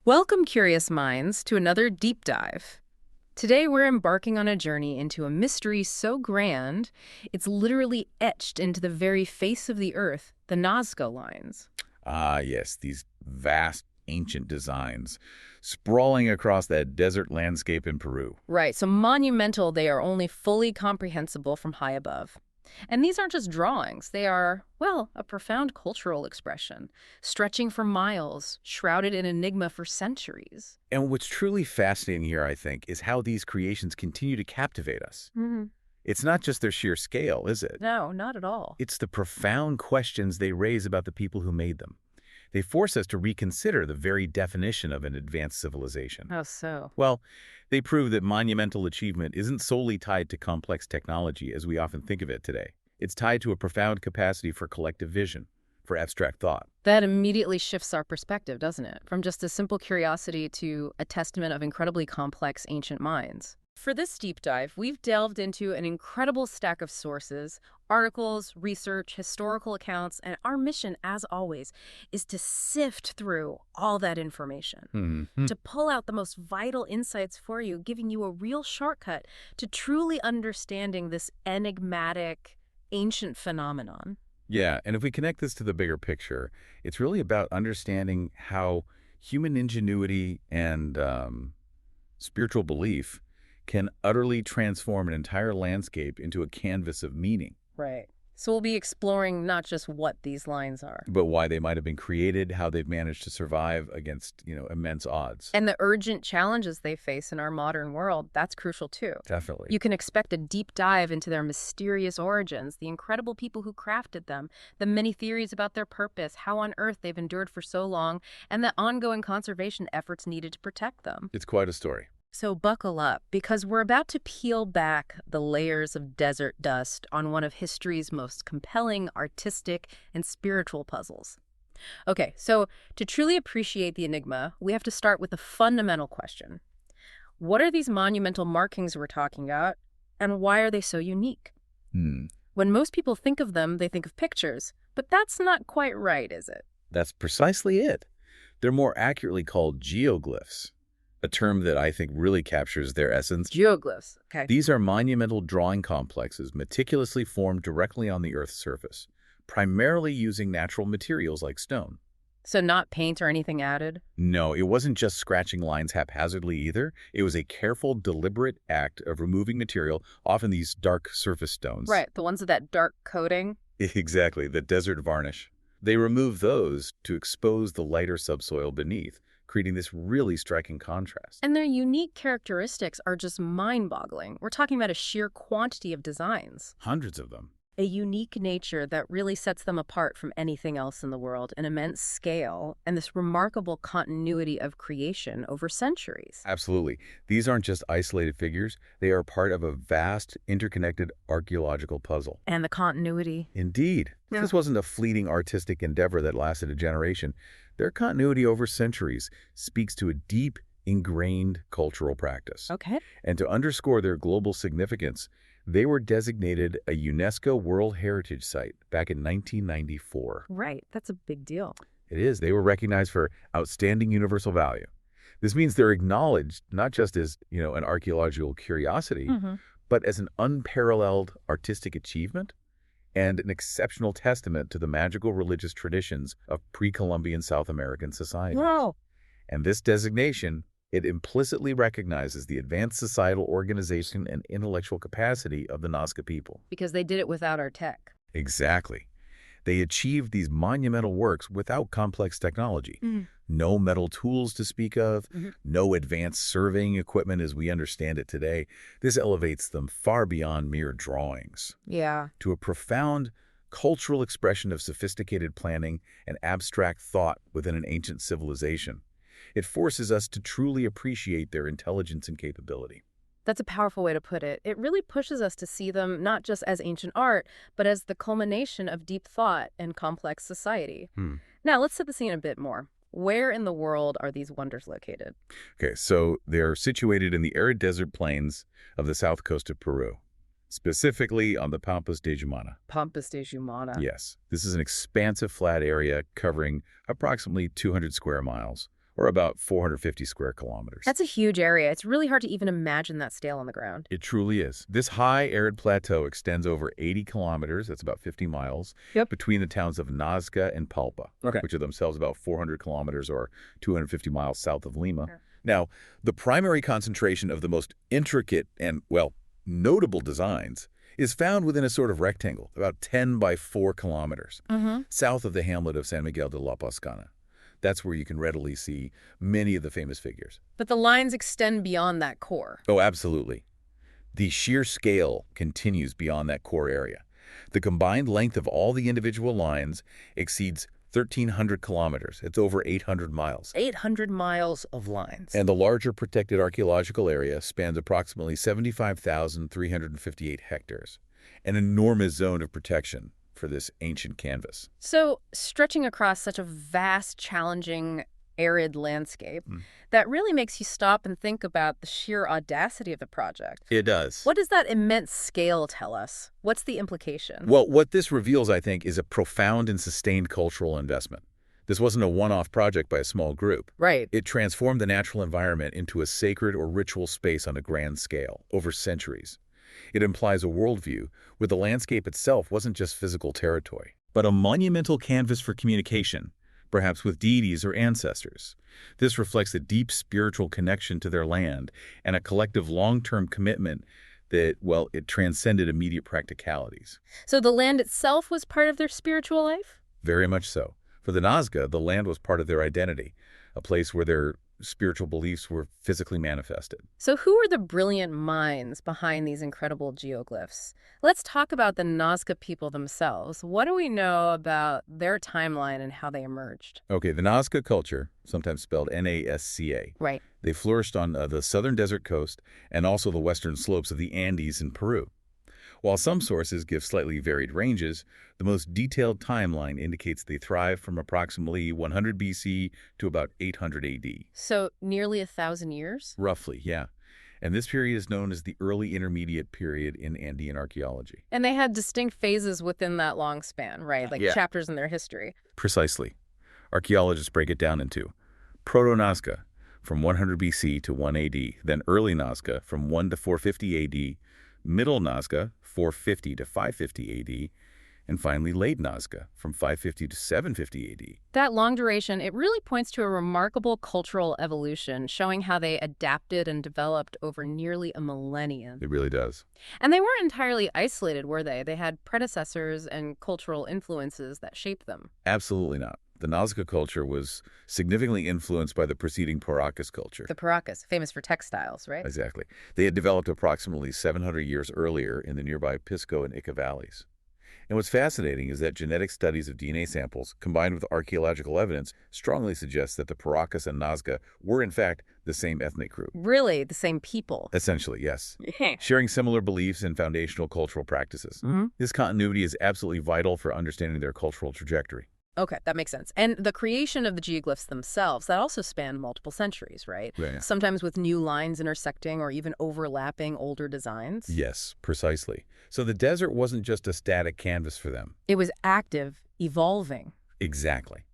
Welcome, curious minds, to another deep dive. Today we're embarking on a journey into a mystery so grand, it's literally etched into the very face of the earth, the Nazca Lines. Ah, yes, these vast ancient designs sprawling across that desert landscape in Peru. Right, so monumental they are only fully comprehensible from high above. And these aren't just drawings, they are, well, a profound cultural expression, stretching for miles, shrouded in enigma for centuries. And what's truly fascinating here, I think, is how these creations continue to captivate us. It's not just their sheer scale, is it? No, not at all. It's the profound questions they raise about the people who made them. They force us to reconsider the very definition of an advanced civilization. How so? Well, they prove that monumental achievement isn't solely tied to complex technology as we often think of it today. It's tied to a profound capacity for collective vision, for abstract thought. That immediately shifts our perspective, doesn't it? From just a simple curiosity to a testament of incredibly complex ancient minds. For this deep dive, we've delved into an incredible stack of sources, articles, research, historical accounts, and our mission, as always, is to sift through all that information, to pull out the most vital insights for you, giving you a real shortcut to truly understanding this enigmatic, ancient phenomenon. Yeah, and if we connect this to the bigger picture, it's really about understanding how human ingenuity and spiritual belief can utterly transform an entire landscape into a canvas of meaning. Right. So we'll be exploring not just what these lines are, But why they might have been created, how they've managed to survive against, immense odds. and the urgent challenges they face in our modern world. That's crucial too. Definitely. You can expect a deep dive into their mysterious origins, the incredible people who crafted them, the many theories about their purpose, how on earth they've endured for so long, and the ongoing conservation efforts needed to protect them. It's quite a story. So buckle up, because we're about to peel back the layers of desert dust on one of history's most compelling artistic and spiritual puzzles. Okay, so to truly appreciate the enigma, we have to start with a fundamental question. What are these monumental markings we're talking about, and why are they so unique? When most people think of them, they think of pictures, but that's not quite right, is it? That's precisely it. They're more accurately called geoglyphs, a term that I think really captures their essence. Geoglyphs, okay. These are monumental drawing complexes meticulously formed directly on the Earth's surface, primarily using natural materials like stone. So not paint or anything added? No, it wasn't just scratching lines haphazardly either. It was a careful, deliberate act of removing material, often these dark surface stones. Right, the ones with that dark coating? Exactly, the desert varnish. They removed those to expose the lighter subsoil beneath, creating this really striking contrast. And their unique characteristics are just mind-boggling. We're talking about a sheer quantity of designs. Hundreds of them. A unique nature that really sets them apart from anything else in the world, an immense scale, and this remarkable continuity of creation over centuries. Absolutely. These aren't just isolated figures. They are part of a vast, interconnected archaeological puzzle. And the continuity. Indeed. Yeah. This wasn't a fleeting artistic endeavor that lasted a generation. Their continuity over centuries speaks to a deep, ingrained cultural practice. Okay. And to underscore their global significance, they were designated a UNESCO World Heritage Site back in 1994. Right, that's a big deal. It is. They were recognized for outstanding universal value. This means they're acknowledged not just as, an archaeological curiosity, but as an unparalleled artistic achievement and an exceptional testament to the magical religious traditions of pre-Columbian South American society. Wow. And this designation, it implicitly recognizes the advanced societal organization and intellectual capacity of the Nazca people. Because they did it without our tech. Exactly. They achieved these monumental works without complex technology. No metal tools to speak of, no advanced surveying equipment as we understand it today. This elevates them far beyond mere drawings Yeah. to a profound cultural expression of sophisticated planning and abstract thought within an ancient civilization. It forces us to truly appreciate their intelligence and capability. That's a powerful way to put it. It really pushes us to see them not just as ancient art, but as the culmination of deep thought and complex society. Now, let's set the scene a bit more. Where in the world are these wonders located? Okay, so they're situated in the arid desert plains of the south coast of Peru, specifically on the Pampas de Jumana. Pampas de Jumana. Yes, this is an expansive flat area covering approximately 200 square miles, or about 450 square kilometers. That's a huge area. It's really hard to even imagine that scale on the ground. It truly is. This high arid plateau extends over 80 kilometers, that's about 50 miles, Yep. between the towns of Nazca and Palpa, Okay. which are themselves about 400 kilometers or 250 miles south of Lima. Sure. Now, the primary concentration of the most intricate and, well, notable designs is found within a sort of rectangle, about 10 by 4 kilometers, south of the hamlet of San Miguel de la Pascana. That's where you can readily see many of the famous figures. But the lines extend beyond that core. Oh, absolutely. The sheer scale continues beyond that core area. The combined length of all the individual lines exceeds 1,300 kilometers. It's over 800 miles. 800 miles of lines. And the larger protected archaeological area spans approximately 75,358 hectares, an enormous zone of protection for this ancient canvas. So, stretching across such a vast, challenging, arid landscape, that really makes you stop and think about the sheer audacity of the project. It does. What does that immense scale tell us? What's the implication? Well, what this reveals, I think, is a profound and sustained cultural investment. This wasn't a one-off project by a small group. Right. It transformed the natural environment into a sacred or ritual space on a grand scale over centuries. It implies a worldview where the landscape itself wasn't just physical territory, but a monumental canvas for communication, perhaps with deities or ancestors. This reflects a deep spiritual connection to their land and a collective long-term commitment that, well, it transcended immediate practicalities. So the land itself was part of their spiritual life? Very much so. For the Nazca, the land was part of their identity, a place where their spiritual beliefs were physically manifested. So who are the brilliant minds behind these incredible geoglyphs? Let's talk about the Nazca people themselves. What do we know about their timeline and how they emerged? Okay, the Nazca culture, sometimes spelled Nasca, Right. they flourished on the southern desert coast and also the western slopes of the Andes in Peru. While some sources give slightly varied ranges, the most detailed timeline indicates they thrived from approximately 100 BC to about 800 AD. So nearly 1,000 years? Roughly, yeah. And this period is known as the early intermediate period in Andean archaeology. And they had distinct phases within that long span, right? Like chapters in their history. Precisely. Archaeologists break it down into Proto-Nazca from 100 BC to 1 AD, then Early Nazca from 1 to 450 AD, Middle Nazca 450 to 550 AD, and finally Late Nazca from 550 to 750 AD. That long duration, it really points to a remarkable cultural evolution, showing how they adapted and developed over nearly a millennium. It really does. And they weren't entirely isolated, were they? They had predecessors and cultural influences that shaped them. Absolutely not. The Nazca culture was significantly influenced by the preceding Paracas culture. The Paracas, famous for textiles, right? Exactly. They had developed approximately 700 years earlier in the nearby Pisco and Ica valleys. And what's fascinating is that genetic studies of DNA samples, combined with archaeological evidence, strongly suggest that the Paracas and Nazca were, in fact, the same ethnic group. Really? The same people? Essentially, yes. Sharing similar beliefs and foundational cultural practices. This continuity is absolutely vital for understanding their cultural trajectory. Okay, that makes sense. And the creation of the geoglyphs themselves, that also spanned multiple centuries, right? Yeah. Sometimes with new lines intersecting or even overlapping older designs. Yes, precisely. So the desert wasn't just a static canvas for them. It was active, evolving. Exactly.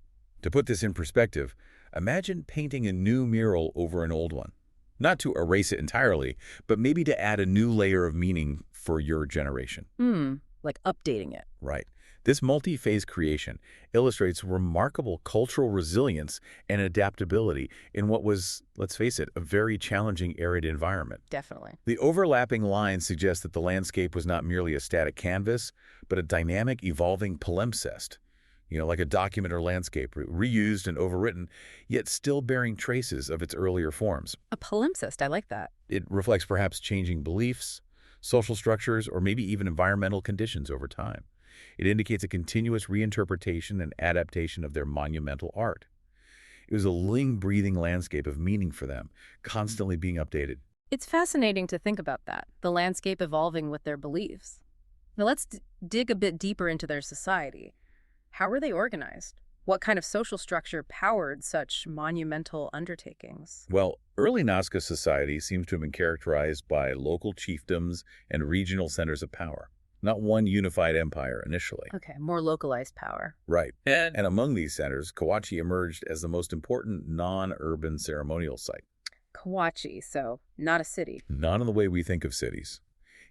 To put this in perspective, imagine painting a new mural over an old one. Not to erase it entirely, but maybe to add a new layer of meaning for your generation. Like updating it. Right. This multi-phase creation illustrates remarkable cultural resilience and adaptability in what was, let's face it, a very challenging arid environment. Definitely. The overlapping lines suggest that the landscape was not merely a static canvas, but a dynamic, evolving palimpsest. Like a document or landscape, reused and overwritten, yet still bearing traces of its earlier forms. A palimpsest, I like that. It reflects perhaps changing beliefs, social structures, or maybe even environmental conditions over time. It indicates a continuous reinterpretation and adaptation of their monumental art. It was a living, breathing landscape of meaning for them, constantly being updated. It's fascinating to think about that, the landscape evolving with their beliefs. Now let's dig a bit deeper into their society. How were they organized? What kind of social structure powered such monumental undertakings? Well, early Nazca society seems to have been characterized by local chiefdoms and regional centers of power. not one unified empire initially. Okay, more localized power. Right. And among these centers, Kawachi emerged as the most important non-urban ceremonial site. Kawachi, so not a city. Not in the way we think of cities.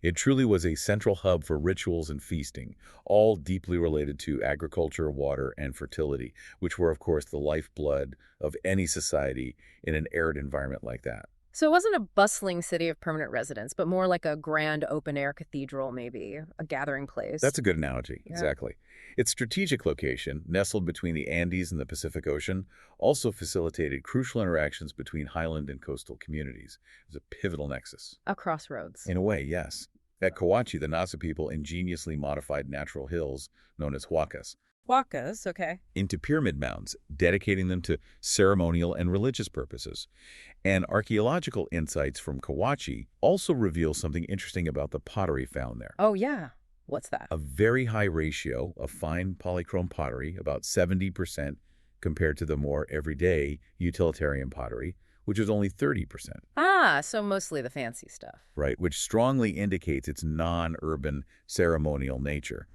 It truly was a central hub for rituals and feasting, all deeply related to agriculture, water, and fertility, which were, of course, the lifeblood of any society in an arid environment like that. So it wasn't a bustling city of permanent residents, but more like a grand open-air cathedral, maybe, a gathering place. That's a good analogy, Yeah. exactly. Its strategic location, nestled between the Andes and the Pacific Ocean, also facilitated crucial interactions between highland and coastal communities. It was a pivotal nexus. A crossroads. In a way, yes. At Kawachi, the Nazca people ingeniously modified natural hills, known as huacas, Huacas, okay. into pyramid mounds, dedicating them to ceremonial and religious purposes. And archaeological insights from Kawachi also reveal something interesting about the pottery found there. Oh, yeah. What's that? A very high ratio of fine polychrome pottery, about 70%, compared to the more everyday utilitarian pottery, which is only 30%. Ah, so mostly the fancy stuff. Right, which strongly indicates its non-urban ceremonial nature.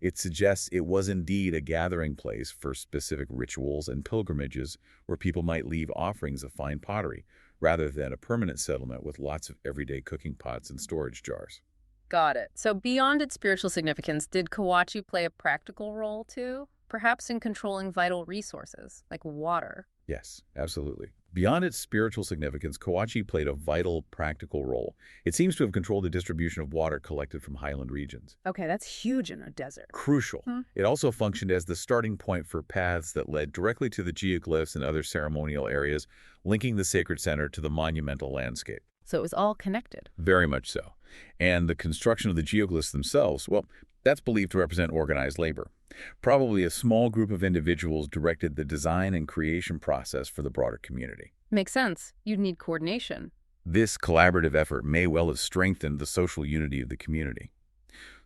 It suggests it was indeed a gathering place for specific rituals and pilgrimages where people might leave offerings of fine pottery, rather than a permanent settlement with lots of everyday cooking pots and storage jars. Got it. So beyond its spiritual significance, did Kawachi play a practical role too? Perhaps in controlling vital resources, like water? Yes, absolutely. Beyond its spiritual significance, Kawachi played a vital, practical role. It seems to have controlled the distribution of water collected from highland regions. Okay, that's huge in a desert. Crucial. Hmm. It also functioned as the starting point for paths that led directly to the geoglyphs and other ceremonial areas, linking the sacred center to the monumental landscape. So it was all connected. Very much so. And the construction of the geoglyphs themselves, well, that's believed to represent organized labor. Probably a small group of individuals directed the design and creation process for the broader community. Makes sense. You'd need coordination. This collaborative effort may well have strengthened the social unity of the community.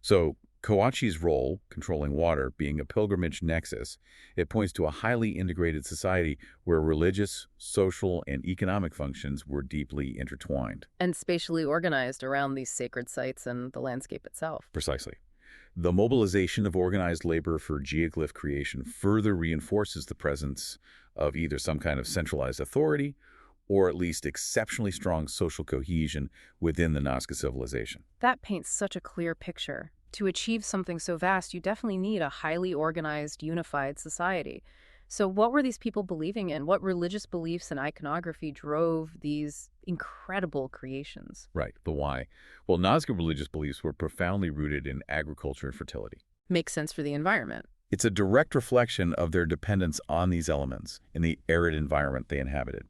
So, Kawachi's role, controlling water, being a pilgrimage nexus, it points to a highly integrated society where religious, social, and economic functions were deeply intertwined. And spatially organized around these sacred sites and the landscape itself. Precisely. The mobilization of organized labor for geoglyph creation further reinforces the presence of either some kind of centralized authority or at least exceptionally strong social cohesion within the Nazca civilization. That paints such a clear picture. To achieve something so vast, you definitely need a highly organized, unified society. So what were these people believing in? What religious beliefs and iconography drove these incredible creations? Right, the why. Well, Nazca religious beliefs were profoundly rooted in agriculture and fertility. Makes sense for the environment. It's a direct reflection of their dependence on these elements in the arid environment they inhabited.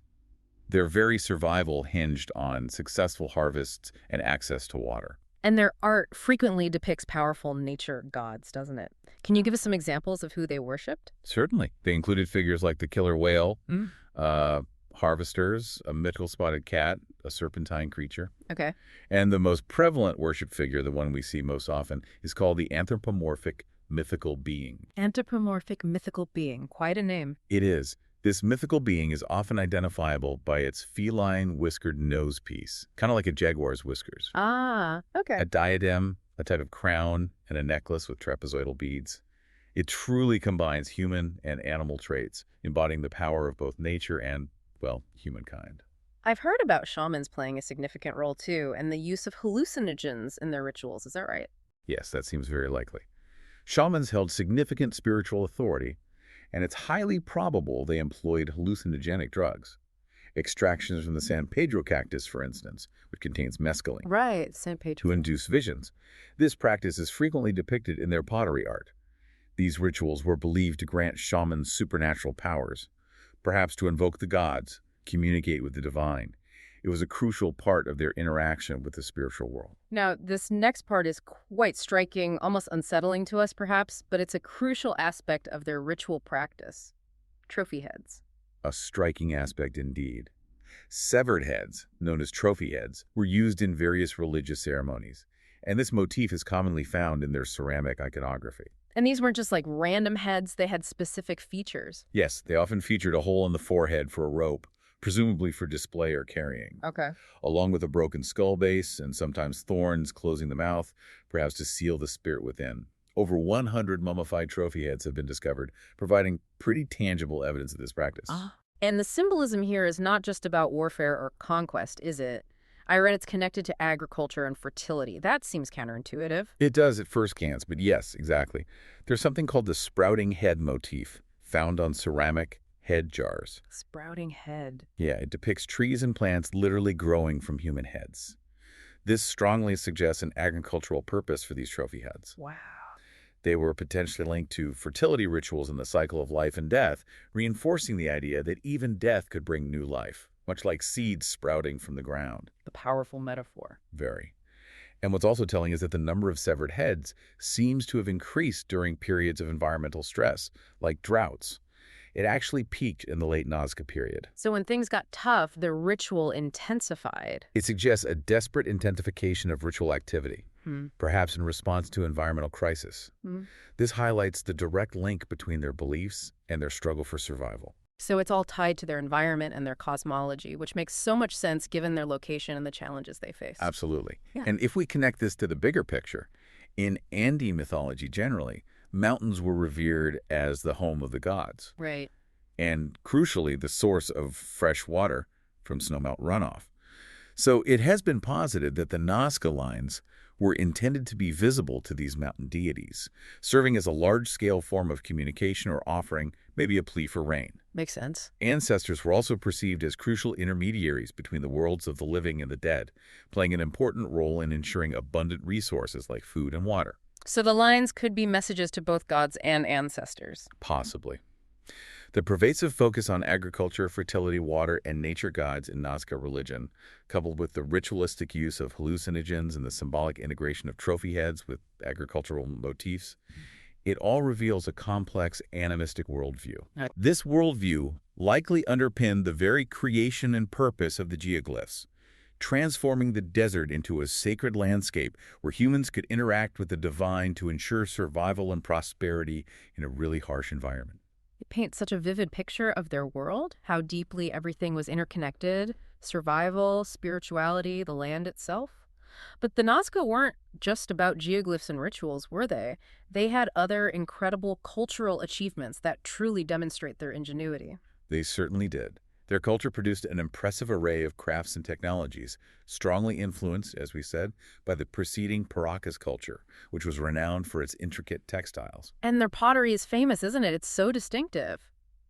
Their very survival hinged on successful harvests and access to water. And their art frequently depicts powerful nature gods, doesn't it? Can you give us some examples of who they worshipped? Certainly. They included figures like the killer whale, harvesters, a mythical spotted cat, a serpentine creature. Okay. And the most prevalent worship figure, the one we see most often, is called the anthropomorphic mythical being. Anthropomorphic mythical being. Quite a name. It is. This mythical being is often identifiable by its feline whiskered nose piece, kind of like a jaguar's whiskers. Ah, okay. A diadem, a type of crown, and a necklace with trapezoidal beads. It truly combines human and animal traits, embodying the power of both nature and, well, humankind. I've heard about shamans playing a significant role too, and the use of hallucinogens in their rituals. Is that right? Yes, that seems very likely. Shamans held significant spiritual authority, and it's highly probable they employed hallucinogenic drugs. Extractions from the San Pedro cactus, for instance, which contains mescaline, Right, San Pedro. to induce visions. This practice is frequently depicted in their pottery art. These rituals were believed to grant shamans supernatural powers, perhaps to invoke the gods, communicate with the divine. It was a crucial part of their interaction with the spiritual world. Now, this next part is quite striking, almost unsettling to us perhaps, but it's a crucial aspect of their ritual practice. Trophy heads. A striking aspect indeed. Severed heads, known as trophy heads, were used in various religious ceremonies, and this motif is commonly found in their ceramic iconography. And these weren't just like random heads, they had specific features. Yes, they often featured a hole in the forehead for a rope, presumably for display or carrying, Okay. along with a broken skull base and sometimes thorns closing the mouth, perhaps to seal the spirit within. Over 100 mummified trophy heads have been discovered, providing pretty tangible evidence of this practice. Ah. And the symbolism here is not just about warfare or conquest, is it? I read it's connected to agriculture and fertility. That seems counterintuitive. It does at first glance, but yes, exactly. There's something called the sprouting head motif, found on ceramic head jars. Sprouting head. Yeah, it depicts trees and plants literally growing from human heads. This strongly suggests an agricultural purpose for these trophy heads. Wow. They were potentially linked to fertility rituals in the cycle of life and death, reinforcing the idea that even death could bring new life, much like seeds sprouting from the ground. The powerful metaphor. Very. And what's also telling is that the number of severed heads seems to have increased during periods of environmental stress, like droughts. It actually peaked in the late Nazca period. So when things got tough, the ritual intensified. It suggests a desperate intensification of ritual activity, perhaps in response to environmental crisis. This highlights the direct link between their beliefs and their struggle for survival. So it's all tied to their environment and their cosmology, which makes so much sense given their location and the challenges they face. Absolutely. Yeah. And if we connect this to the bigger picture, in Andean mythology generally, mountains were revered as the home of the gods, Right. and crucially, the source of fresh water from snowmelt runoff. So it has been posited that the Nazca Lines were intended to be visible to these mountain deities, serving as a large-scale form of communication or offering maybe a plea for rain. Makes sense. Ancestors were also perceived as crucial intermediaries between the worlds of the living and the dead, playing an important role in ensuring abundant resources like food and water. So the lines could be messages to both gods and ancestors. Possibly. The pervasive focus on agriculture, fertility, water, and nature gods in Nazca religion, coupled with the ritualistic use of hallucinogens and the symbolic integration of trophy heads with agricultural motifs, it all reveals a complex animistic worldview. This worldview likely underpinned the very creation and purpose of the geoglyphs, transforming the desert into a sacred landscape where humans could interact with the divine to ensure survival and prosperity in a really harsh environment. It paints such a vivid picture of their world, how deeply everything was interconnected, survival, spirituality, the land itself. But the Nazca weren't just about geoglyphs and rituals, were they? They had other incredible cultural achievements that truly demonstrate their ingenuity. They certainly did. Their culture produced an impressive array of crafts and technologies, strongly influenced, as we said, by the preceding Paracas culture, which was renowned for its intricate textiles. And their pottery is famous, isn't it? It's so distinctive.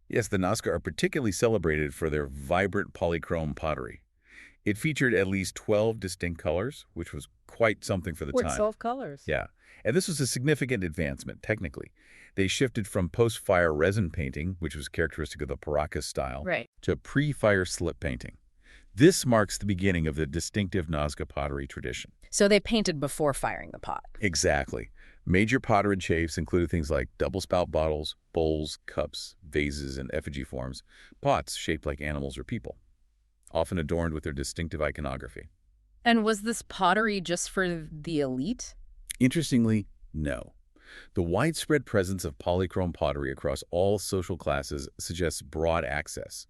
Yes, the Nazca are particularly celebrated for their vibrant polychrome pottery. It featured at least 12 distinct colors, which was quite something for the time. 12 colors. Yeah, and this was a significant advancement, technically. They shifted from post-fire resin painting, which was characteristic of the Paracas style, Right. to pre-fire slip painting. This marks the beginning of the distinctive Nazca pottery tradition. So they painted before firing the pot. Exactly. Major pottery shapes included things like double spout bottles, bowls, cups, vases, and effigy forms, pots shaped like animals or people, often adorned with their distinctive iconography. And was this pottery just for the elite? Interestingly, no. The widespread presence of polychrome pottery across all social classes suggests broad access.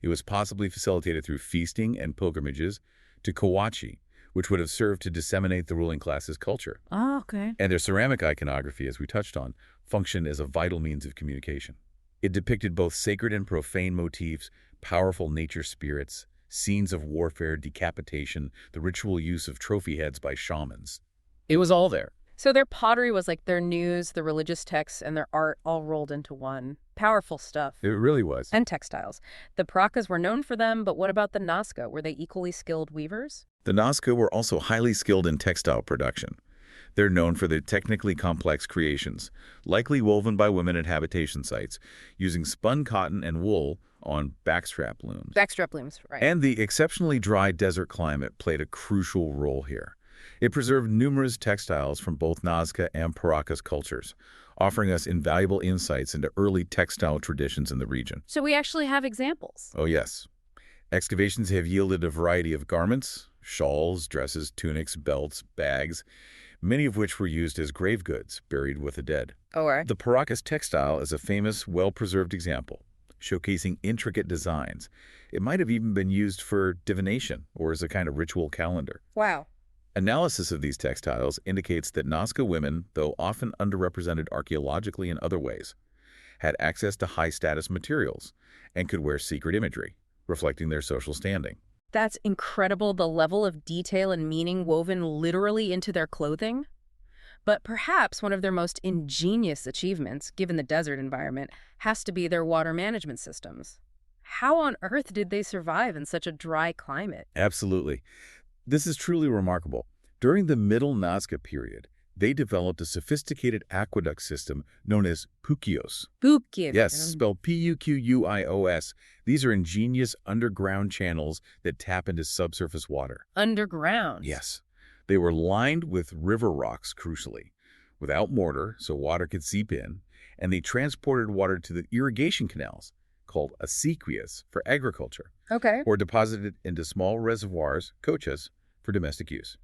It was possibly facilitated through feasting and pilgrimages to Kawachi, which would have served to disseminate the ruling class's culture. Oh, okay. And their ceramic iconography, as we touched on, functioned as a vital means of communication. It depicted both sacred and profane motifs, powerful nature spirits, scenes of warfare, decapitation, the ritual use of trophy heads by shamans. It was all there. So their pottery was like their news, the religious texts, and their art all rolled into one. Powerful stuff. It really was. And textiles. The Paracas were known for them, but what about the Nazca? Were they equally skilled weavers? The Nazca were also highly skilled in textile production. They're known for their technically complex creations, likely woven by women at habitation sites, using spun cotton and wool on backstrap looms. Backstrap looms, right. And the exceptionally dry desert climate played a crucial role here. It preserved numerous textiles from both Nazca and Paracas cultures, offering us invaluable insights into early textile traditions in the region. So we actually have examples. Oh, yes. Excavations have yielded a variety of garments, shawls, dresses, tunics, belts, bags, many of which were used as grave goods buried with the dead. All right. The Paracas textile is a famous, well-preserved example. showcasing intricate designs. It might have even been used for divination or as a kind of ritual calendar. Wow. Analysis of these textiles indicates that Nazca women, though often underrepresented archaeologically in other ways, had access to high-status materials and could wear secret imagery, reflecting their social standing. That's incredible, the level of detail and meaning woven literally into their clothing. But perhaps one of their most ingenious achievements, given the desert environment, has to be their water management systems. How on earth did they survive in such a dry climate? Absolutely. This is truly remarkable. During the Middle Nazca period, they developed a sophisticated aqueduct system known as puquios. Bukiv. Yes, spelled Puquios. These are ingenious underground channels that tap into subsurface water. Underground. Yes. They were lined with river rocks, crucially, without mortar so water could seep in, and they transported water to the irrigation canals, called acequias for agriculture, Okay. or deposited into small reservoirs, cochas, for domestic use.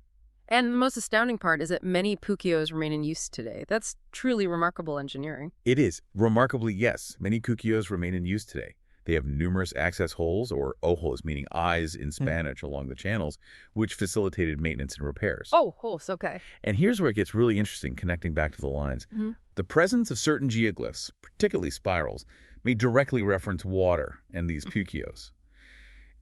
And the most astounding part is that many pukios remain in use today. That's truly remarkable engineering. It is. Remarkably, yes, many cuquillos remain in use today. They have numerous access holes, or ojos, meaning eyes in Spanish, along the channels, which facilitated maintenance and repairs. Oh, holes, okay. And here's where it gets really interesting, connecting back to the lines. The presence of certain geoglyphs, particularly spirals, may directly reference water and these puquios.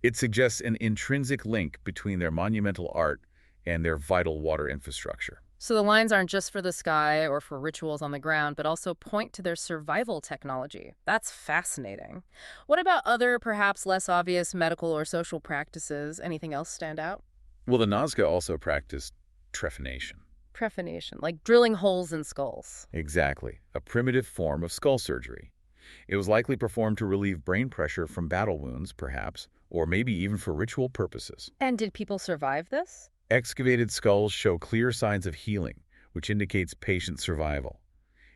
It suggests an intrinsic link between their monumental art and their vital water infrastructure. So the lines aren't just for the sky or for rituals on the ground, but also point to their survival technology. That's fascinating. What about other, perhaps less obvious medical or social practices? Anything else stand out? Well, the Nazca also practiced trephination. Trephination, like drilling holes in skulls. Exactly, a primitive form of skull surgery. It was likely performed to relieve brain pressure from battle wounds, perhaps, or maybe even for ritual purposes. And did people survive this? Excavated skulls show clear signs of healing, which indicates patient survival.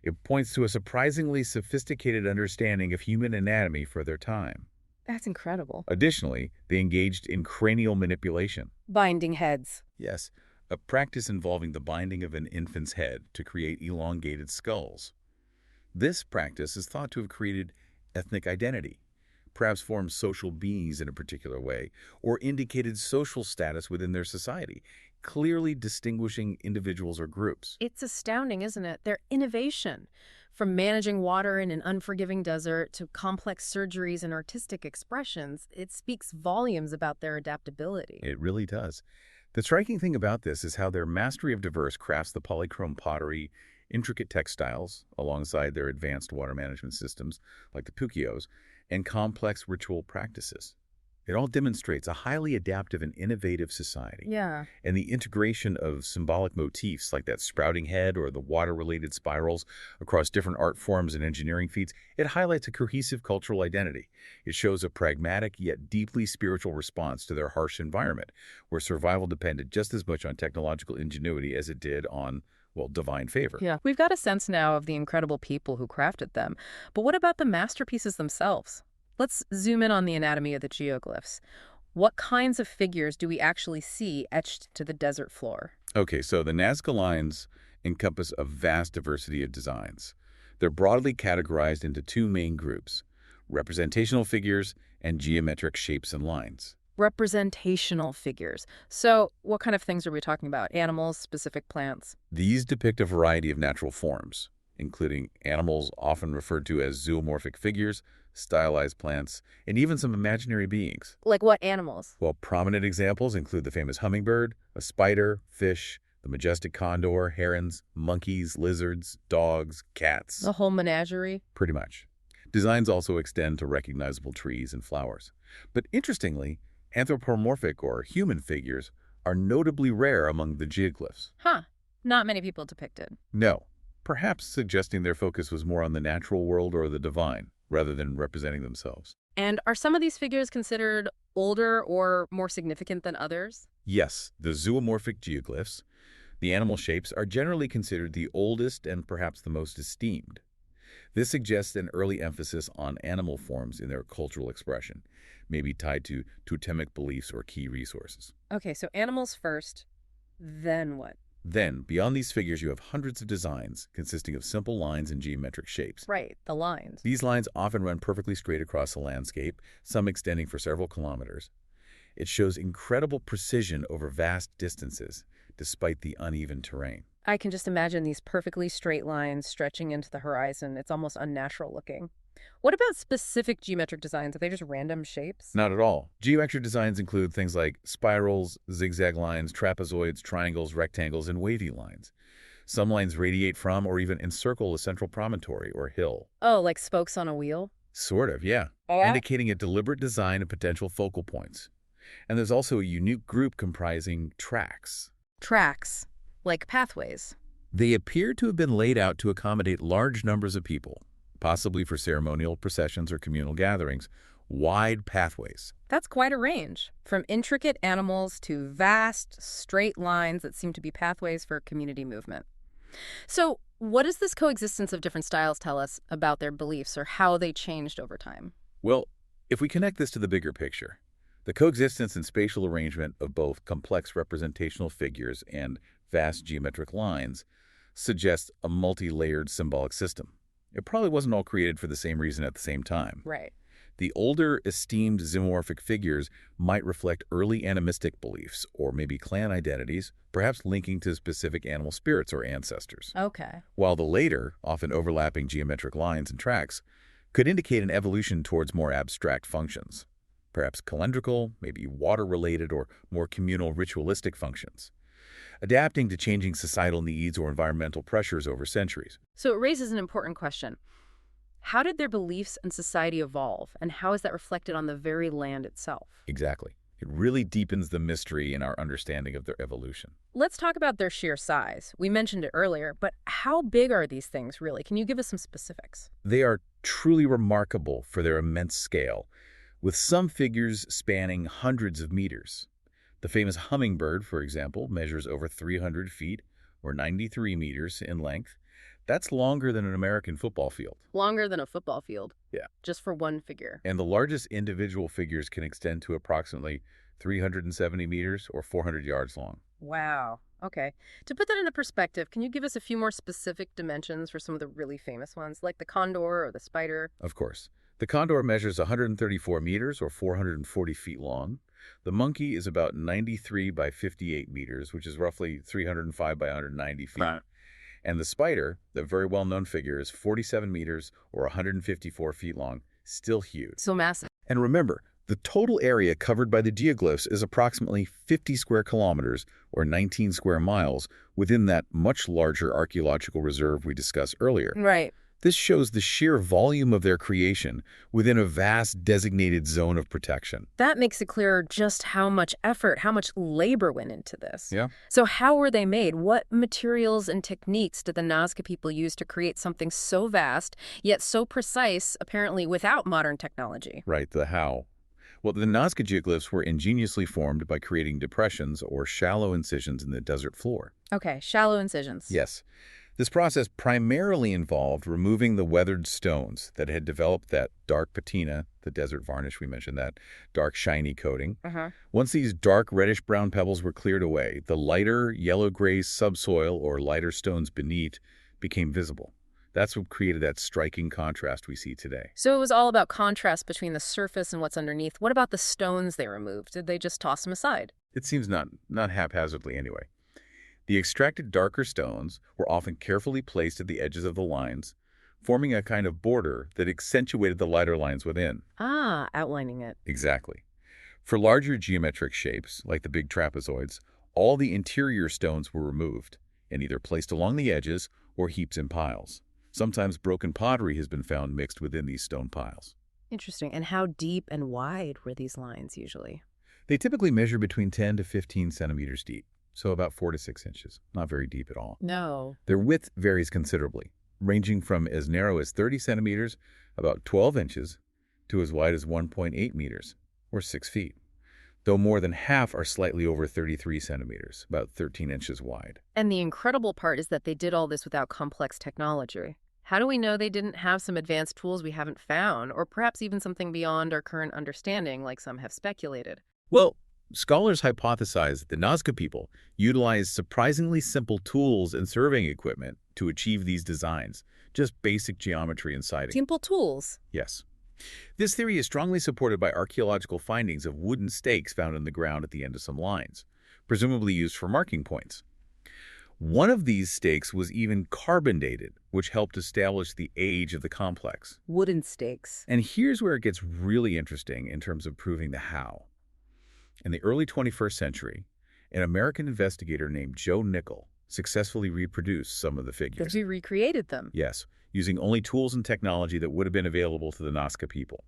It points to a surprisingly sophisticated understanding of human anatomy for their time. That's incredible. Additionally, they engaged in cranial manipulation. Binding heads. Yes, a practice involving the binding of an infant's head to create elongated skulls. This practice is thought to have created ethnic identity, perhaps formed social beings in a particular way, or indicated social status within their society, clearly distinguishing individuals or groups. It's astounding, isn't it? Their innovation, from managing water in an unforgiving desert to complex surgeries and artistic expressions, it speaks volumes about their adaptability. It really does. The striking thing about this is how their mastery of diverse crafts, the polychrome pottery, intricate textiles, alongside their advanced water management systems, like the puquios, and complex ritual practices. It all demonstrates a highly adaptive and innovative society. Yeah. And the integration of symbolic motifs like that sprouting head or the water-related spirals across different art forms and engineering feats, it highlights a cohesive cultural identity. It shows a pragmatic yet deeply spiritual response to their harsh environment, where survival depended just as much on technological ingenuity as it did on, well, divine favor. Yeah. We've got a sense now of the incredible people who crafted them. But what about the masterpieces themselves? Let's zoom in on the anatomy of the geoglyphs. What kinds of figures do we actually see etched to the desert floor? Okay, so the Nazca Lines encompass a vast diversity of designs. They're broadly categorized into two main groups: representational figures and geometric shapes and lines. Representational figures. So what kind of things are we talking about? Animals, specific plants? These depict a variety of natural forms, including animals often referred to as zoomorphic figures, stylized plants, and even some imaginary beings. Like what animals? While prominent examples include the famous hummingbird, a spider, fish, the majestic condor, herons, monkeys, lizards, dogs, cats. The whole menagerie? Pretty much. Designs also extend to recognizable trees and flowers. But interestingly, anthropomorphic or human figures are notably rare among the geoglyphs. Huh. Not many people depicted. No, perhaps suggesting their focus was more on the natural world or the divine, rather than representing themselves. And are some of these figures considered older or more significant than others? Yes, the zoomorphic geoglyphs, the animal shapes, are generally considered the oldest and perhaps the most esteemed. This suggests an early emphasis on animal forms in their cultural expression, maybe tied to totemic beliefs or key resources. Okay, so animals first, then what? Then, beyond these figures, you have hundreds of designs consisting of simple lines and geometric shapes. Right, the lines. These lines often run perfectly straight across the landscape, some extending for several kilometers. It shows incredible precision over vast distances, despite the uneven terrain. I can just imagine these perfectly straight lines stretching into the horizon. It's almost unnatural looking. What about specific geometric designs? Are they just random shapes? Not at all. Geometric designs include things like spirals, zigzag lines, trapezoids, triangles, rectangles, and wavy lines. Some lines radiate from or even encircle a central promontory or hill. Oh, like spokes on a wheel? Sort of, yeah. Oh, yeah? Indicating a deliberate design of potential focal points. And there's also a unique group comprising tracks. Tracks, like pathways. They appear to have been laid out to accommodate large numbers of people, possibly for ceremonial processions or communal gatherings. Wide pathways. That's quite a range, from intricate animals to vast, straight lines that seem to be pathways for community movement. So, what does this coexistence of different styles tell us about their beliefs or how they changed over time? Well, if we connect this to the bigger picture, the coexistence and spatial arrangement of both complex representational figures and vast geometric lines suggests a multi-layered symbolic system. It probably wasn't all created for the same reason at the same time. Right. The older, esteemed xenomorphic figures might reflect early animistic beliefs or maybe clan identities, perhaps linking to specific animal spirits or ancestors. Okay. While the later, often overlapping geometric lines and tracks, could indicate an evolution towards more abstract functions, perhaps calendrical, maybe water-related, or more communal ritualistic functions, adapting to changing societal needs or environmental pressures over centuries. So it raises an important question. How did their beliefs and society evolve, and how is that reflected on the very land itself? Exactly. It really deepens the mystery in our understanding of their evolution. Let's talk about their sheer size. We mentioned it earlier, but how big are these things really? Can you give us some specifics? They are truly remarkable for their immense scale, with some figures spanning hundreds of meters. The famous hummingbird, for example, measures over 300 feet or 93 meters in length. That's longer than an American football field. Longer than a football field? Yeah. Just for one figure. And the largest individual figures can extend to approximately 370 meters or 400 yards long. Wow. Okay. To put that into perspective, can you give us a few more specific dimensions for some of the really famous ones, like the condor or the spider? Of course. The condor measures 134 meters or 440 feet long. The monkey is about 93 by 58 meters, which is roughly 305 by 190 feet. Right. And the spider, the very well-known figure, is 47 meters or 154 feet long, still huge. So massive. And remember, the total area covered by the geoglyphs is approximately 50 square kilometers or 19 square miles within that much larger archaeological reserve we discussed earlier. Right. This shows the sheer volume of their creation within a vast designated zone of protection. That makes it clearer just how much effort, how much labor went into this. Yeah. So how were they made? What materials and techniques did the Nazca people use to create something so vast, yet so precise, apparently without modern technology? Right, the how. Well, the Nazca geoglyphs were ingeniously formed by creating depressions or shallow incisions in the desert floor. Okay, shallow incisions. Yes. This process primarily involved removing the weathered stones that had developed that dark patina, the desert varnish, we mentioned that, dark shiny coating. Once these dark reddish-brown pebbles were cleared away, the lighter yellow-gray subsoil or lighter stones beneath became visible. That's what created that striking contrast we see today. So it was all about contrast between the surface and what's underneath. What about the stones they removed? Did they just toss them aside? It seems not haphazardly anyway. The extracted darker stones were often carefully placed at the edges of the lines, forming a kind of border that accentuated the lighter lines within. Ah, outlining it. Exactly. For larger geometric shapes, like the big trapezoids, all the interior stones were removed and either placed along the edges or heaped in piles. Sometimes broken pottery has been found mixed within these stone piles. Interesting. And how deep and wide were these lines usually? They typically measure between 10 to 15 centimeters deep. So about 4 to 6 inches. Not very deep at all. No. Their width varies considerably, ranging from as narrow as 30 centimeters, about 12 inches, to as wide as 1.8 meters, or 6 feet, though more than half are slightly over 33 centimeters, about 13 inches wide. And the incredible part is that they did all this without complex technology. How do we know they didn't have some advanced tools we haven't found, or perhaps even something beyond our current understanding, like some have speculated? Well, Scholars hypothesize that the Nazca people utilized surprisingly simple tools and surveying equipment to achieve these designs, just basic geometry and sighting. Simple tools. Yes. This theory is strongly supported by archaeological findings of wooden stakes found in the ground at the end of some lines, presumably used for marking points. One of these stakes was even carbon dated, which helped establish the age of the complex. Wooden stakes. And here's where it gets really interesting in terms of proving the how. In the early 21st century, an American investigator named Joe Nickel successfully reproduced some of the figures. Because we recreated them. Yes, using only tools and technology that would have been available to the Nazca people.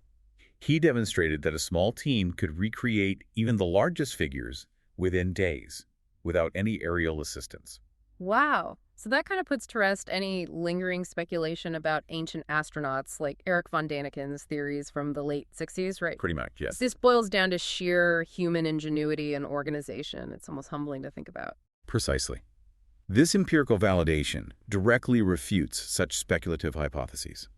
He demonstrated that a small team could recreate even the largest figures within days, without any aerial assistance. Wow. So that kind of puts to rest any lingering speculation about ancient astronauts like Eric von Daniken's theories from the late 60s, right? Pretty much, yes. This boils down to sheer human ingenuity and organization. It's almost humbling to think about. Precisely. This empirical validation directly refutes such speculative hypotheses.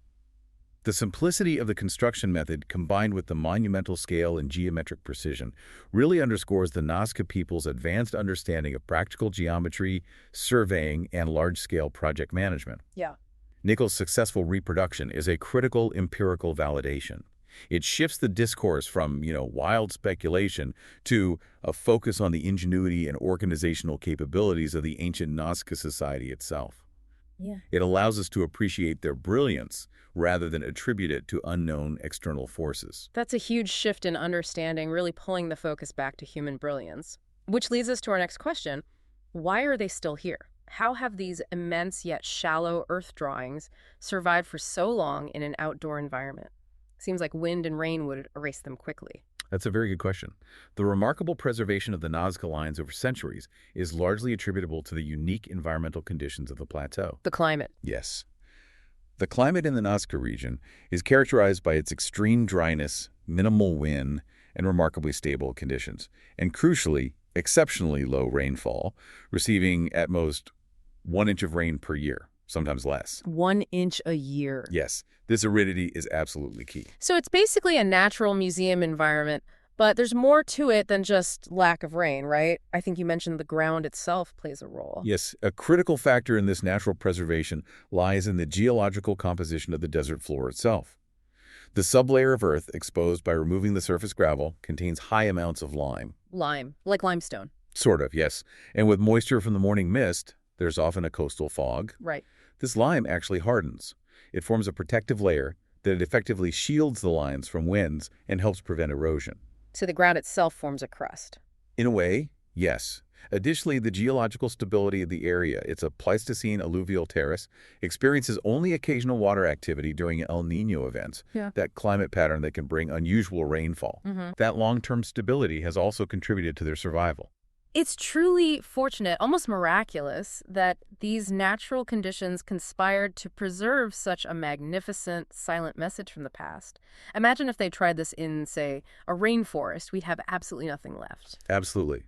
The simplicity of the construction method combined with the monumental scale and geometric precision really underscores the Nazca people's advanced understanding of practical geometry, surveying, and large-scale project management. Yeah. Nickel's successful reproduction is a critical empirical validation. It shifts the discourse from, wild speculation to a focus on the ingenuity and organizational capabilities of the ancient Nazca society itself. Yeah. It allows us to appreciate their brilliance rather than attribute it to unknown external forces. That's a huge shift in understanding, really pulling the focus back to human brilliance. Which leads us to our next question. Why are they still here? How have these immense yet shallow earth drawings survived for so long in an outdoor environment? Seems like wind and rain would erase them quickly. That's a very good question. The remarkable preservation of the Nazca Lines over centuries is largely attributable to the unique environmental conditions of the plateau. The climate. Yes. The climate in the Nazca region is characterized by its extreme dryness, minimal wind, and remarkably stable conditions, and crucially, exceptionally low rainfall, receiving at most 1 inch of rain per year, sometimes less. 1 inch a year. Yes, this aridity is absolutely key. So it's basically a natural museum environment, but there's more to it than just lack of rain, right? I think you mentioned the ground itself plays a role. Yes, a critical factor in this natural preservation lies in the geological composition of the desert floor itself. The sublayer of earth exposed by removing the surface gravel contains high amounts of lime. Lime, like limestone. Sort of, yes. And with moisture from the morning mist, there's often a coastal fog. Right. This lime actually hardens. It forms a protective layer that effectively shields the lines from winds and helps prevent erosion. So the ground itself forms a crust. In a way, yes. Additionally, the geological stability of the area, it's a Pleistocene alluvial terrace, experiences only occasional water activity during El Niño events, that climate pattern that can bring unusual rainfall. That long-term stability has also contributed to their survival. It's truly fortunate, almost miraculous, that these natural conditions conspired to preserve such a magnificent, silent message from the past. Imagine if they tried this in, say, a rainforest. We'd have absolutely nothing left. Absolutely.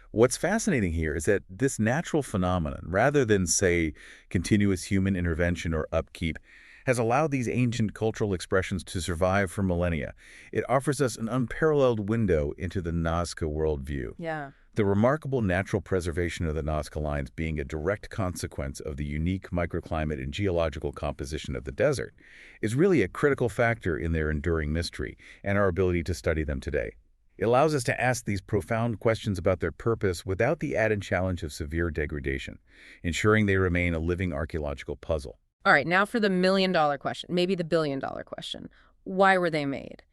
What's fascinating here is that this natural phenomenon, rather than, say, continuous human intervention or upkeep, has allowed these ancient cultural expressions to survive for millennia. It offers us an unparalleled window into the Nazca worldview. Yeah. The remarkable natural preservation of the Nazca Lines being a direct consequence of the unique microclimate and geological composition of the desert is really a critical factor in their enduring mystery and our ability to study them today. It allows us to ask these profound questions about their purpose without the added challenge of severe degradation, ensuring they remain a living archaeological puzzle. All right, now for the million-dollar question, maybe the billion-dollar question. Why were they made?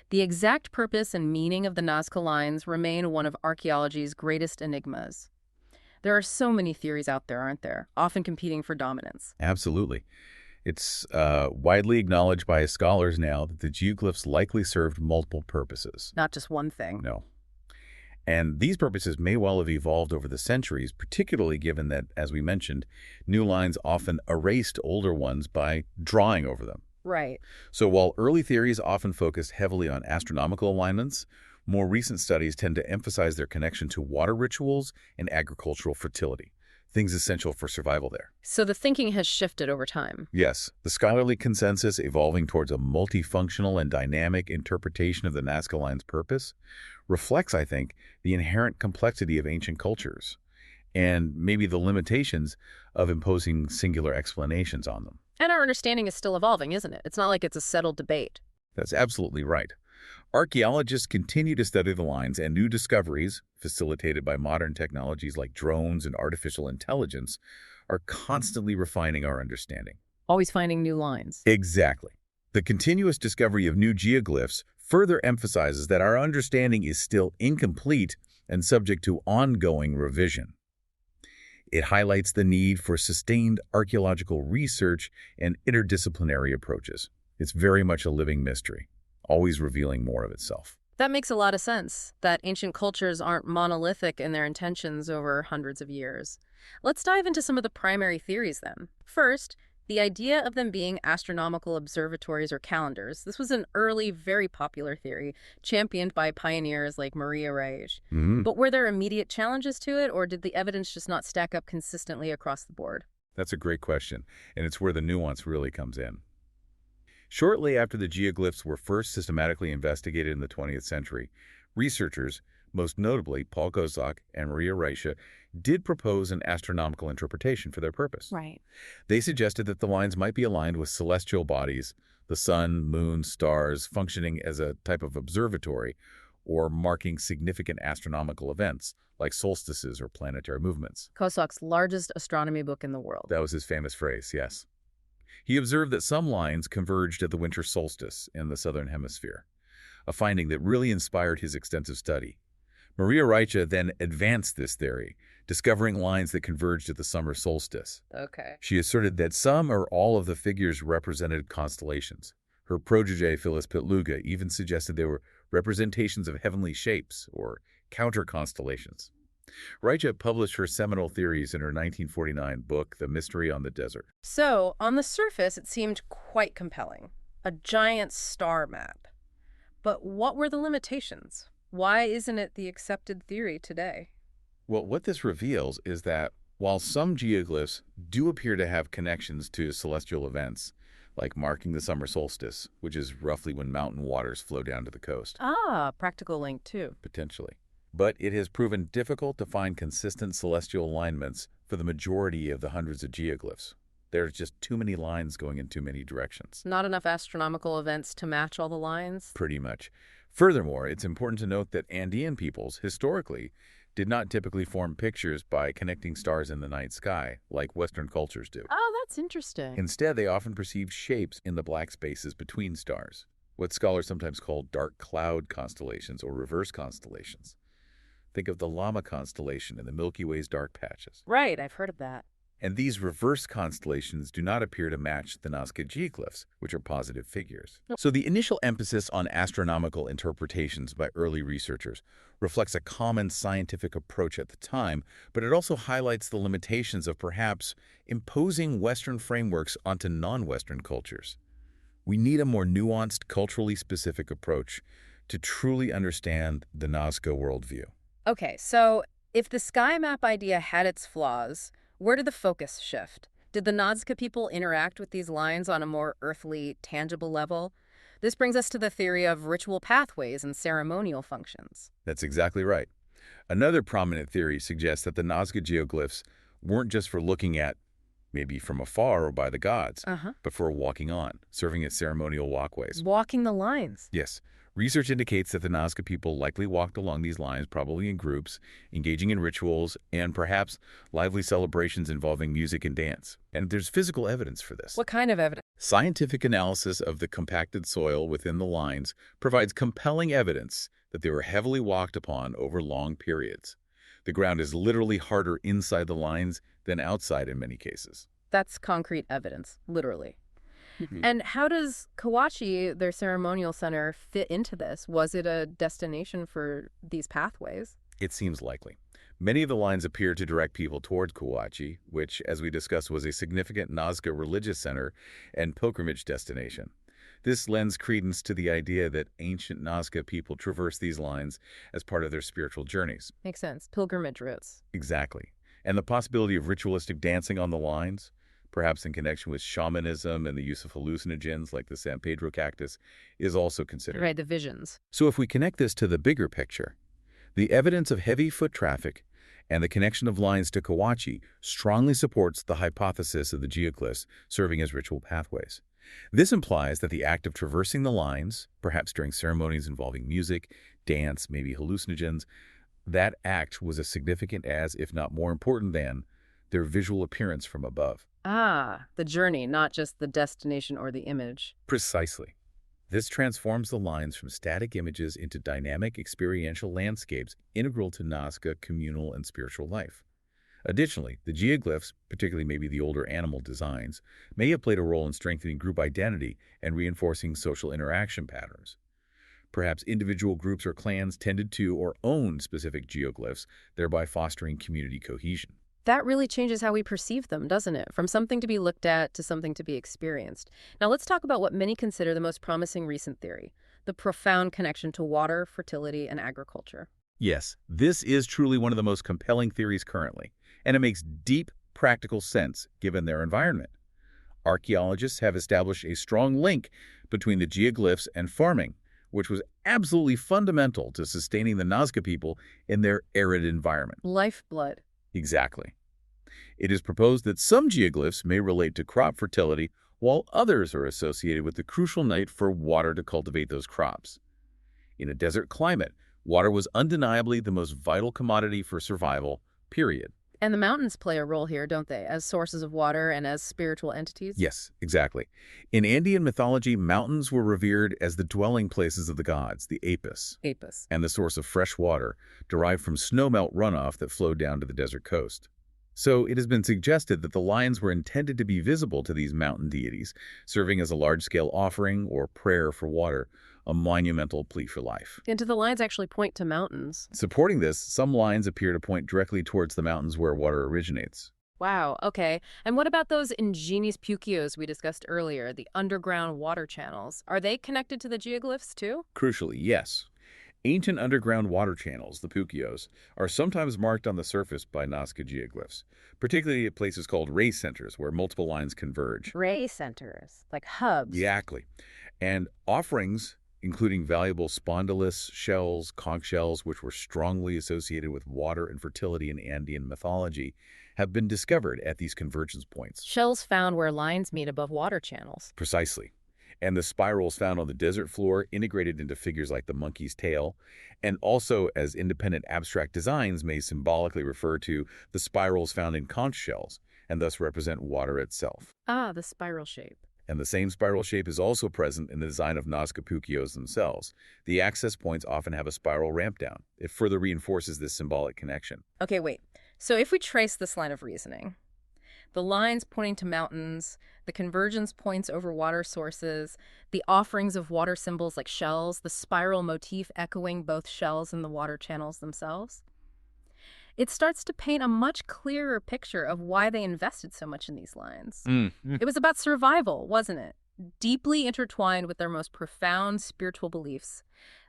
The exact purpose and meaning of the Nazca Lines remain one of archaeology's greatest enigmas. There are so many theories out there, aren't there? Often competing for dominance. Absolutely. It's widely acknowledged by scholars now that the geoglyphs likely served multiple purposes. Not just one thing. No. And these purposes may well have evolved over the centuries, particularly given that, as we mentioned, new lines often erased older ones by drawing over them. Right. So while early theories often focused heavily on astronomical alignments, more recent studies tend to emphasize their connection to water rituals and agricultural fertility, things essential for survival there. So the thinking has shifted over time. Yes, the scholarly consensus evolving towards a multifunctional and dynamic interpretation of the Nazca Lines' purpose reflects, I think, the inherent complexity of ancient cultures and maybe the limitations of imposing singular explanations on them. And our understanding is still evolving, isn't it? It's not like it's a settled debate. That's absolutely right. Archaeologists continue to study the lines, and new discoveries, facilitated by modern technologies like drones and artificial intelligence, are constantly refining our understanding. Always finding new lines. Exactly. The continuous discovery of new geoglyphs further emphasizes that our understanding is still incomplete and subject to ongoing revision. It highlights the need for sustained archaeological research and interdisciplinary approaches. It's very much a living mystery, always revealing more of itself. That makes a lot of sense, that ancient cultures aren't monolithic in their intentions over hundreds of years. Let's dive into some of the primary theories then. First, the idea of them being astronomical observatories or calendars. This was an early, very popular theory, championed by pioneers like Maria Rage. But were there immediate challenges to it, or did the evidence just not stack up consistently across the board? That's a great question, and it's where the nuance really comes in. Shortly after the geoglyphs were first systematically investigated in the 20th century, researchers, most notably Paul Kozak and Maria Reiche, did propose an astronomical interpretation for their purpose. Right. They suggested that the lines might be aligned with celestial bodies, the sun, moon, stars, functioning as a type of observatory, or marking significant astronomical events, like solstices or planetary movements. Kozak's largest astronomy book in the world. That was his famous phrase, yes. He observed that some lines converged at the winter solstice in the southern hemisphere, a finding that really inspired his extensive study. Maria Reiche then advanced this theory, discovering lines that converged at the summer solstice. Okay. She asserted that some or all of the figures represented constellations. Her protege, Phyllis Pitluga, even suggested they were representations of heavenly shapes or counter-constellations. Reiche published her seminal theories in her 1949 book, The Mystery on the Desert. So, on the surface, it seemed quite compelling. A giant star map. But what were the limitations? Why isn't it the accepted theory today? Well, what this reveals is that while some geoglyphs do appear to have connections to celestial events, like marking the summer solstice, which is roughly when mountain waters flow down to the coast. Ah, practical link too. Potentially. But it has proven difficult to find consistent celestial alignments for the majority of the hundreds of geoglyphs. There's just too many lines going in too many directions. Not enough astronomical events to match all the lines? Pretty much. Furthermore, it's important to note that Andean peoples, historically, did not typically form pictures by connecting stars in the night sky, like Western cultures do. Oh, that's interesting. Instead, they often perceived shapes in the black spaces between stars, what scholars sometimes call dark cloud constellations or reverse constellations. Think of the Llama constellation in the Milky Way's dark patches. Right, I've heard of that. And these reverse constellations do not appear to match the Nazca geoglyphs, which are positive figures. So the initial emphasis on astronomical interpretations by early researchers reflects a common scientific approach at the time, but it also highlights the limitations of perhaps imposing Western frameworks onto non-Western cultures. We need a more nuanced, culturally specific approach to truly understand the Nazca worldview. Okay, so if the sky map idea had its flaws, where did the focus shift? Did the Nazca people interact with these lines on a more earthly, tangible level? This brings us to the theory of ritual pathways and ceremonial functions. That's exactly right. Another prominent theory suggests that the Nazca geoglyphs weren't just for looking at, maybe from afar or by the gods, but for walking on, serving as ceremonial walkways. Walking the lines. Yes. Research indicates that the Nazca people likely walked along these lines, probably in groups, engaging in rituals and perhaps lively celebrations involving music and dance. And there's physical evidence for this. What kind of evidence? Scientific analysis of the compacted soil within the lines provides compelling evidence that they were heavily walked upon over long periods. The ground is literally harder inside the lines than outside in many cases. That's concrete evidence, literally. And how does Kawachi, their ceremonial center, fit into this? Was it a destination for these pathways? It seems likely. Many of the lines appear to direct people toward Kawachi, which, as we discussed, was a significant Nazca religious center and pilgrimage destination. This lends credence to the idea that ancient Nazca people traversed these lines as part of their spiritual journeys. Makes sense. Pilgrimage routes. Exactly. And the possibility of ritualistic dancing on the lines, perhaps in connection with shamanism and the use of hallucinogens like the San Pedro cactus, is also considered. Right, the visions. So if we connect this to the bigger picture, the evidence of heavy foot traffic and the connection of lines to Kawachi strongly supports the hypothesis of the geoglyphs serving as ritual pathways. This implies that the act of traversing the lines, perhaps during ceremonies involving music, dance, maybe hallucinogens, that act was as significant as, if not more important than, their visual appearance from above. Ah, the journey, not just the destination or the image. Precisely. This transforms the lines from static images into dynamic experiential landscapes integral to Nazca communal and spiritual life. Additionally, the geoglyphs, particularly maybe the older animal designs, may have played a role in strengthening group identity and reinforcing social interaction patterns. Perhaps individual groups or clans tended to or owned specific geoglyphs, thereby fostering community cohesion. That really changes how we perceive them, doesn't it? From something to be looked at to something to be experienced. Now let's talk about what many consider the most promising recent theory, the profound connection to water, fertility, and agriculture. Yes, this is truly one of the most compelling theories currently, and it makes deep practical sense given their environment. Archaeologists have established a strong link between the geoglyphs and farming, which was absolutely fundamental to sustaining the Nazca people in their arid environment. Lifeblood. Exactly. It is proposed that some geoglyphs may relate to crop fertility, while others are associated with the crucial need for water to cultivate those crops. In a desert climate, water was undeniably the most vital commodity for survival, period. And the mountains play a role here, don't they, as sources of water and as spiritual entities? Yes, exactly. In Andean mythology, mountains were revered as the dwelling places of the gods, the apis, Apis. and the source of fresh water derived from snowmelt runoff that flowed down to the desert coast. So it has been suggested that the lines were intended to be visible to these mountain deities, serving as a large-scale offering or prayer for water, a monumental plea for life. And do the lines actually point to mountains? Supporting this, some lines appear to point directly towards the mountains where water originates. Wow, okay. And what about those ingenious pukios we discussed earlier, the underground water channels? Are they connected to the geoglyphs too? Crucially, yes. Ancient underground water channels, the pukios, are sometimes marked on the surface by Nazca geoglyphs, particularly at places called ray centers where multiple lines converge. Ray centers, like hubs. Exactly. And offerings, including valuable spondylus shells, conch shells, which were strongly associated with water and fertility in Andean mythology, have been discovered at these convergence points. Shells found where lines meet above water channels. Precisely. And the spirals found on the desert floor integrated into figures like the monkey's tail, and also as independent abstract designs may symbolically refer to the spirals found in conch shells, and thus represent water itself. Ah, the spiral shape. And the same spiral shape is also present in the design of Nazca pukios themselves. The access points often have a spiral ramp down. It further reinforces this symbolic connection. Okay, wait. So if we trace this line of reasoning, the lines pointing to mountains, the convergence points over water sources, the offerings of water symbols like shells, the spiral motif echoing both shells and the water channels themselves, it starts to paint a much clearer picture of why they invested so much in these lines. It was about survival, wasn't it? Deeply intertwined with their most profound spiritual beliefs.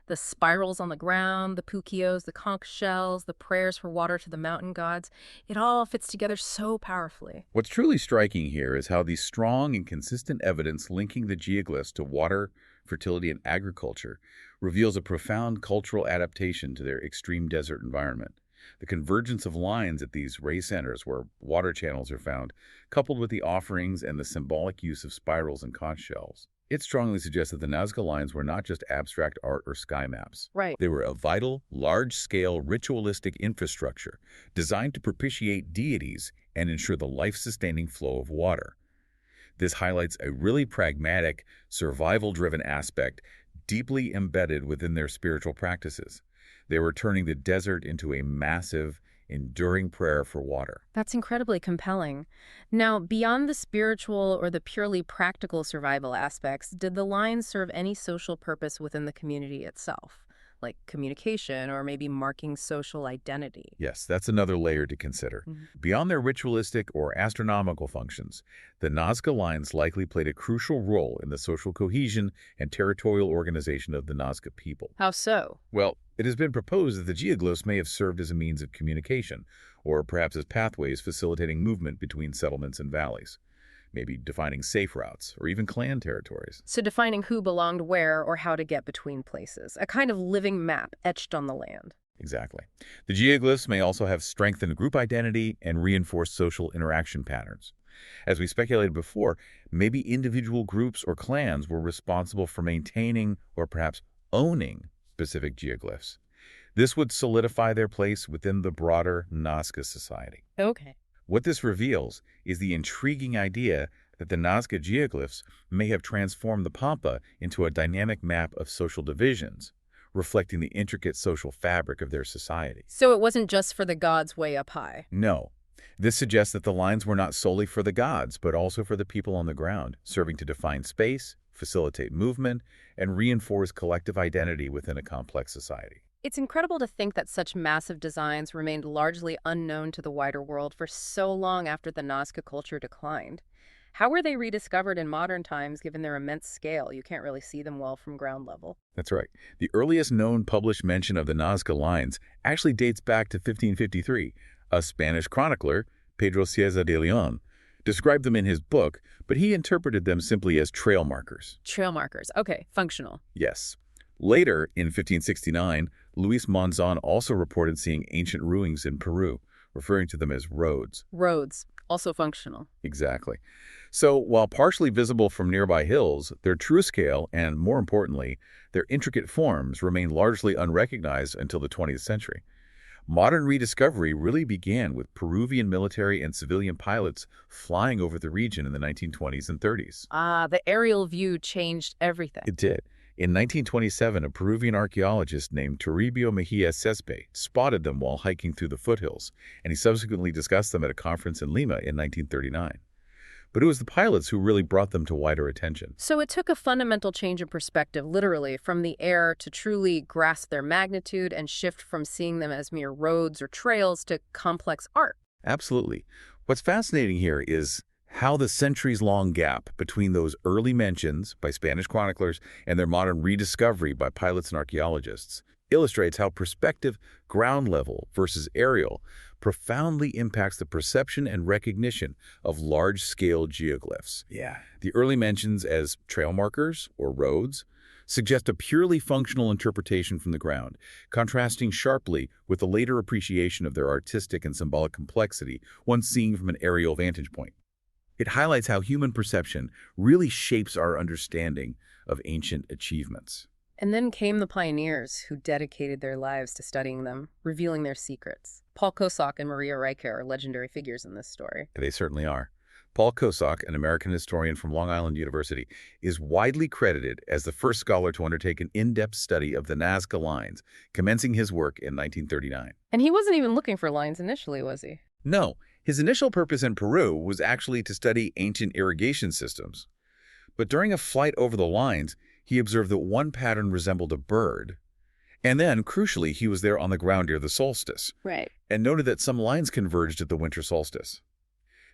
The spirals on the ground, the pukios, the conch shells, the prayers for water to the mountain gods. It all fits together so powerfully. What's truly striking here is how the strong and consistent evidence linking the geoglyphs to water, fertility, and agriculture reveals a profound cultural adaptation to their extreme desert environment. The convergence of lines at these ray centers where water channels are found, coupled with the offerings and the symbolic use of spirals and conch shells. It strongly suggests that the Nazca Lines were not just abstract art or sky maps. Right. They were a vital, large-scale ritualistic infrastructure designed to propitiate deities and ensure the life-sustaining flow of water. This highlights a really pragmatic, survival-driven aspect deeply embedded within their spiritual practices. They were turning the desert into a massive, enduring prayer for water. That's incredibly compelling. Now, beyond the spiritual or the purely practical survival aspects, did the lines serve any social purpose within the community itself, like communication or maybe marking social identity? Yes, that's another layer to consider. Beyond their ritualistic or astronomical functions, the Nazca Lines likely played a crucial role in the social cohesion and territorial organization of the Nazca people. How so? Well, it has been proposed that the geoglyphs may have served as a means of communication, or perhaps as pathways facilitating movement between settlements and valleys. maybe defining safe routes or even clan territories. So defining who belonged where or how to get between places, a kind of living map etched on the land. Exactly. The geoglyphs may also have strengthened group identity and reinforced social interaction patterns. As we speculated before, maybe individual groups or clans were responsible for maintaining or perhaps owning specific geoglyphs. This would solidify their place within the broader Nazca society. Okay. What this reveals is the intriguing idea that the Nazca geoglyphs may have transformed the Pampa into a dynamic map of social divisions, reflecting the intricate social fabric of their society. So it wasn't just for the gods way up high. No. This suggests that the lines were not solely for the gods, but also for the people on the ground, serving to define space, facilitate movement, and reinforce collective identity within a complex society. It's incredible to think that such massive designs remained largely unknown to the wider world for so long after the Nazca culture declined. How were they rediscovered in modern times given their immense scale? You can't really see them well from ground level. That's right. The earliest known published mention of the Nazca Lines actually dates back to 1553. A Spanish chronicler, Pedro Cieza de Leon, described them in his book, but he interpreted them simply as trail markers. Trail markers. Okay, functional. Yes. Later, in 1569, Luis Monzon also reported seeing ancient ruins in Peru, referring to them as roads. Roads, also functional. Exactly. So, while partially visible from nearby hills, their true scale and, more importantly, their intricate forms remain largely unrecognized until the 20th century. Modern rediscovery really began with Peruvian military and civilian pilots flying over the region in the 1920s and 30s. Ah, the aerial view changed everything. It did. In 1927, a Peruvian archaeologist named Toribio Mejia Cespe spotted them while hiking through the foothills, and he subsequently discussed them at a conference in Lima in 1939. But it was the pilots who really brought them to wider attention. So it took a fundamental change in perspective, literally, from the air to truly grasp their magnitude and shift from seeing them as mere roads or trails to complex art. Absolutely. What's fascinating here is how the centuries-long gap between those early mentions by Spanish chroniclers and their modern rediscovery by pilots and archaeologists illustrates how perspective, ground level versus aerial, profoundly impacts the perception and recognition of large-scale geoglyphs. Yeah. The early mentions as trail markers or roads suggest a purely functional interpretation from the ground, contrasting sharply with the later appreciation of their artistic and symbolic complexity once seen from an aerial vantage point. It highlights how human perception really shapes our understanding of ancient achievements. And then came the pioneers who dedicated their lives to studying them, revealing their secrets. Paul Kosok and Maria Reiche are legendary figures in this story. They certainly are. Paul Kosok, an American historian from Long Island University, is widely credited as the first scholar to undertake an in-depth study of the Nazca Lines, commencing his work in 1939. And he wasn't even looking for lines initially, was he? No, his initial purpose in Peru was actually to study ancient irrigation systems. But during a flight over the lines, he observed that one pattern resembled a bird. And then, crucially, he was there on the ground near the solstice. Right. And noted that some lines converged at the winter solstice.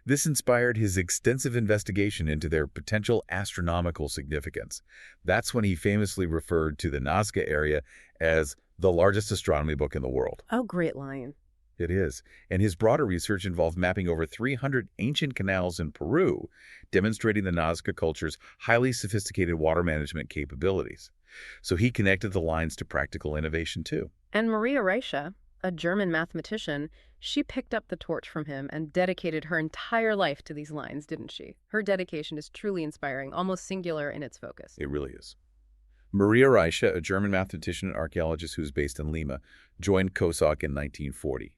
This inspired his extensive investigation into their potential astronomical significance. That's when he famously referred to the Nazca area as the largest astronomy book in the world. Oh, great line. It is. And his broader research involved mapping over 300 ancient canals in Peru, demonstrating the Nazca culture's highly sophisticated water management capabilities. So he connected the lines to practical innovation, too. And Maria Reiche, a German mathematician, she picked up the torch from him and dedicated her entire life to these lines, didn't she? Her dedication is truly inspiring, almost singular in its focus. It really is. Maria Reiche, a German mathematician and archaeologist who is based in Lima, joined Kosok in 1940.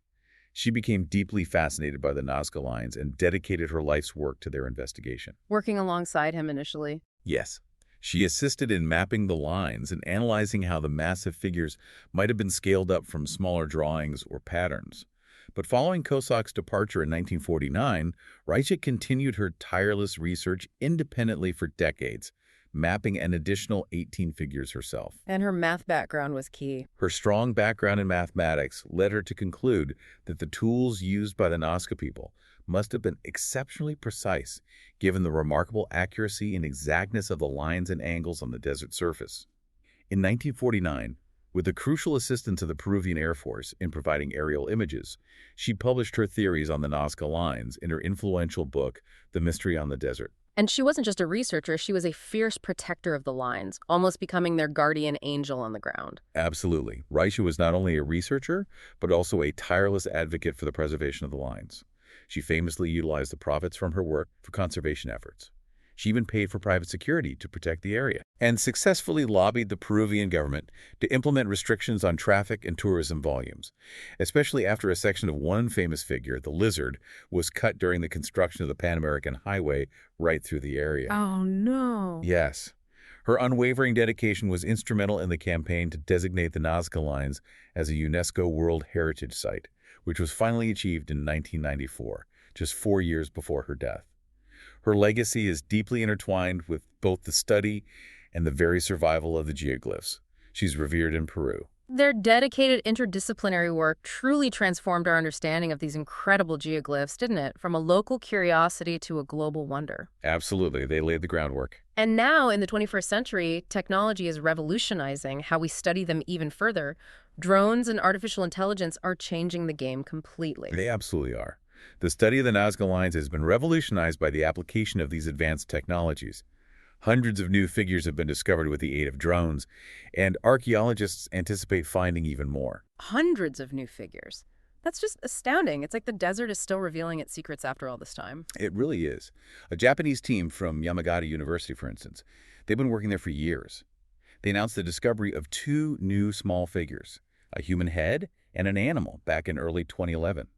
She became deeply fascinated by the Nazca Lines and dedicated her life's work to their investigation. Working alongside him initially. Yes. She assisted in mapping the lines and analyzing how the massive figures might have been scaled up from smaller drawings or patterns. But following Kosok's departure in 1949, Reiche continued her tireless research independently for decades, mapping an additional 18 figures herself. And her math background was key. Her strong background in mathematics led her to conclude that the tools used by the Nazca people must have been exceptionally precise, given the remarkable accuracy and exactness of the lines and angles on the desert surface. In 1949, With the crucial assistance of the Peruvian Air Force in providing aerial images, she published her theories on the Nazca Lines in her influential book, The Mystery on the Desert. And she wasn't just a researcher, she was a fierce protector of the lines, almost becoming their guardian angel on the ground. Absolutely. Raisha was not only a researcher, but also a tireless advocate for the preservation of the lines. She famously utilized the profits from her work for conservation efforts. She even paid for private security to protect the area and successfully lobbied the Peruvian government to implement restrictions on traffic and tourism volumes, especially after a section of one famous figure, the lizard, was cut during the construction of the Pan American Highway right through the area. Oh, no. Yes. Her unwavering dedication was instrumental in the campaign to designate the Nazca Lines as a UNESCO World Heritage Site, which was finally achieved in 1994, just 4 years before her death. Her legacy is deeply intertwined with both the study and the very survival of the geoglyphs. She's revered in Peru. Their dedicated interdisciplinary work truly transformed our understanding of these incredible geoglyphs, didn't it? From a local curiosity to a global wonder. Absolutely. They laid the groundwork. And now, in the 21st century, technology is revolutionizing how we study them even further. Drones and artificial intelligence are changing the game completely. They absolutely are. The study of the Nazca Lines has been revolutionized by the application of these advanced technologies. Hundreds of new figures have been discovered with the aid of drones, and archaeologists anticipate finding even more. Hundreds of new figures. That's just astounding. It's like the desert is still revealing its secrets after all this time. It really is. A Japanese team from Yamagata University, for instance, they've been working there for years. They announced the discovery of 2 new small figures, a human head and an animal, back in early 2011.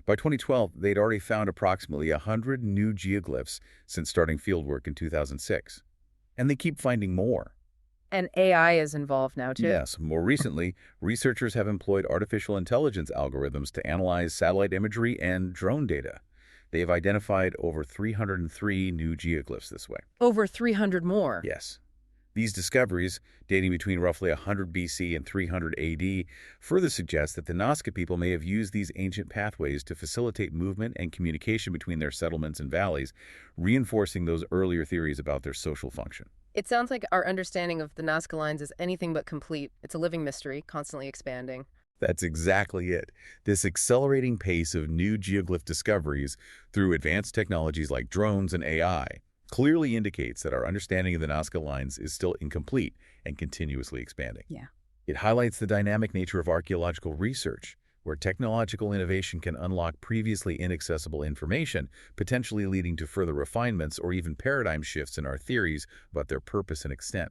By 2012, they'd already found approximately 100 new geoglyphs since starting fieldwork in 2006. And they keep finding more. And AI is involved now, too. Yes, more recently, researchers have employed artificial intelligence algorithms to analyze satellite imagery and drone data. They have identified over 303 new geoglyphs this way. Over 300 more. Yes. These discoveries, dating between roughly 100 BC and 300 AD, further suggest that the Nazca people may have used these ancient pathways to facilitate movement and communication between their settlements and valleys, reinforcing those earlier theories about their social function. It sounds like our understanding of the Nazca Lines is anything but complete. It's a living mystery, constantly expanding. That's exactly it. This accelerating pace of new geoglyph discoveries through advanced technologies like drones and AI clearly indicates that our understanding of the Nazca Lines is still incomplete and continuously expanding. Yeah. It highlights the dynamic nature of archaeological research, where technological innovation can unlock previously inaccessible information, potentially leading to further refinements or even paradigm shifts in our theories about their purpose and extent.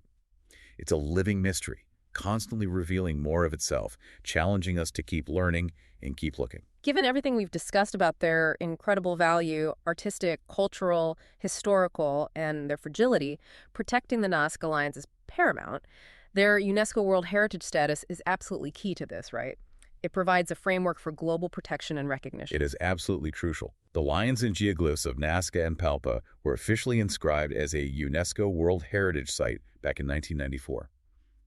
It's a living mystery, constantly revealing more of itself, challenging us to keep learning and keep looking. Given everything we've discussed about their incredible value, artistic, cultural, historical, and their fragility, protecting the Nazca Lines is paramount. Their UNESCO World Heritage status is absolutely key to this, right? It provides a framework for global protection and recognition. It is absolutely crucial. The lines and geoglyphs of Nazca and Palpa were officially inscribed as a UNESCO World Heritage Site back in 1994.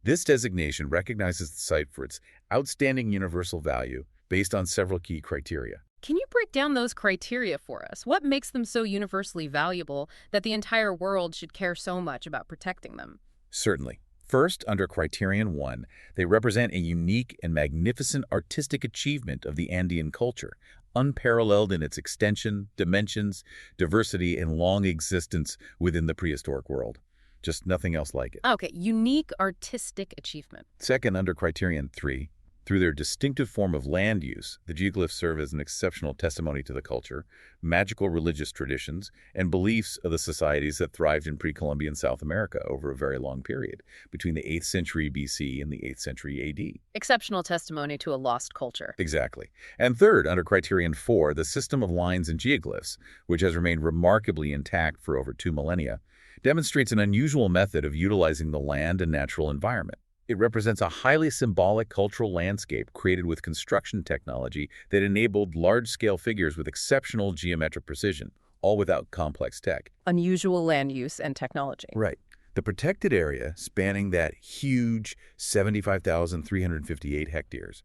This designation recognizes the site for its outstanding universal value based on several key criteria. Can you break down those criteria for us? What makes them so universally valuable that the entire world should care so much about protecting them? Certainly. First, under Criterion 1, they represent a unique and magnificent artistic achievement of the Andean culture, unparalleled in its extension, dimensions, diversity, and long existence within the prehistoric world. Just nothing else like it. Okay, unique artistic achievement. Second, under Criterion 3, through their distinctive form of land use, the geoglyphs serve as an exceptional testimony to the culture, magical religious traditions, and beliefs of the societies that thrived in pre-Columbian South America over a very long period, between the 8th century BC and the 8th century AD. Exceptional testimony to a lost culture. Exactly. And third, under Criterion 4, the system of lines and geoglyphs, which has remained remarkably intact for over 2 millennia, demonstrates an unusual method of utilizing the land and natural environment. It represents a highly symbolic cultural landscape created with construction technology that enabled large-scale figures with exceptional geometric precision, all without complex tech. Unusual land use and technology. Right. The protected area, spanning that huge 75,358 hectares,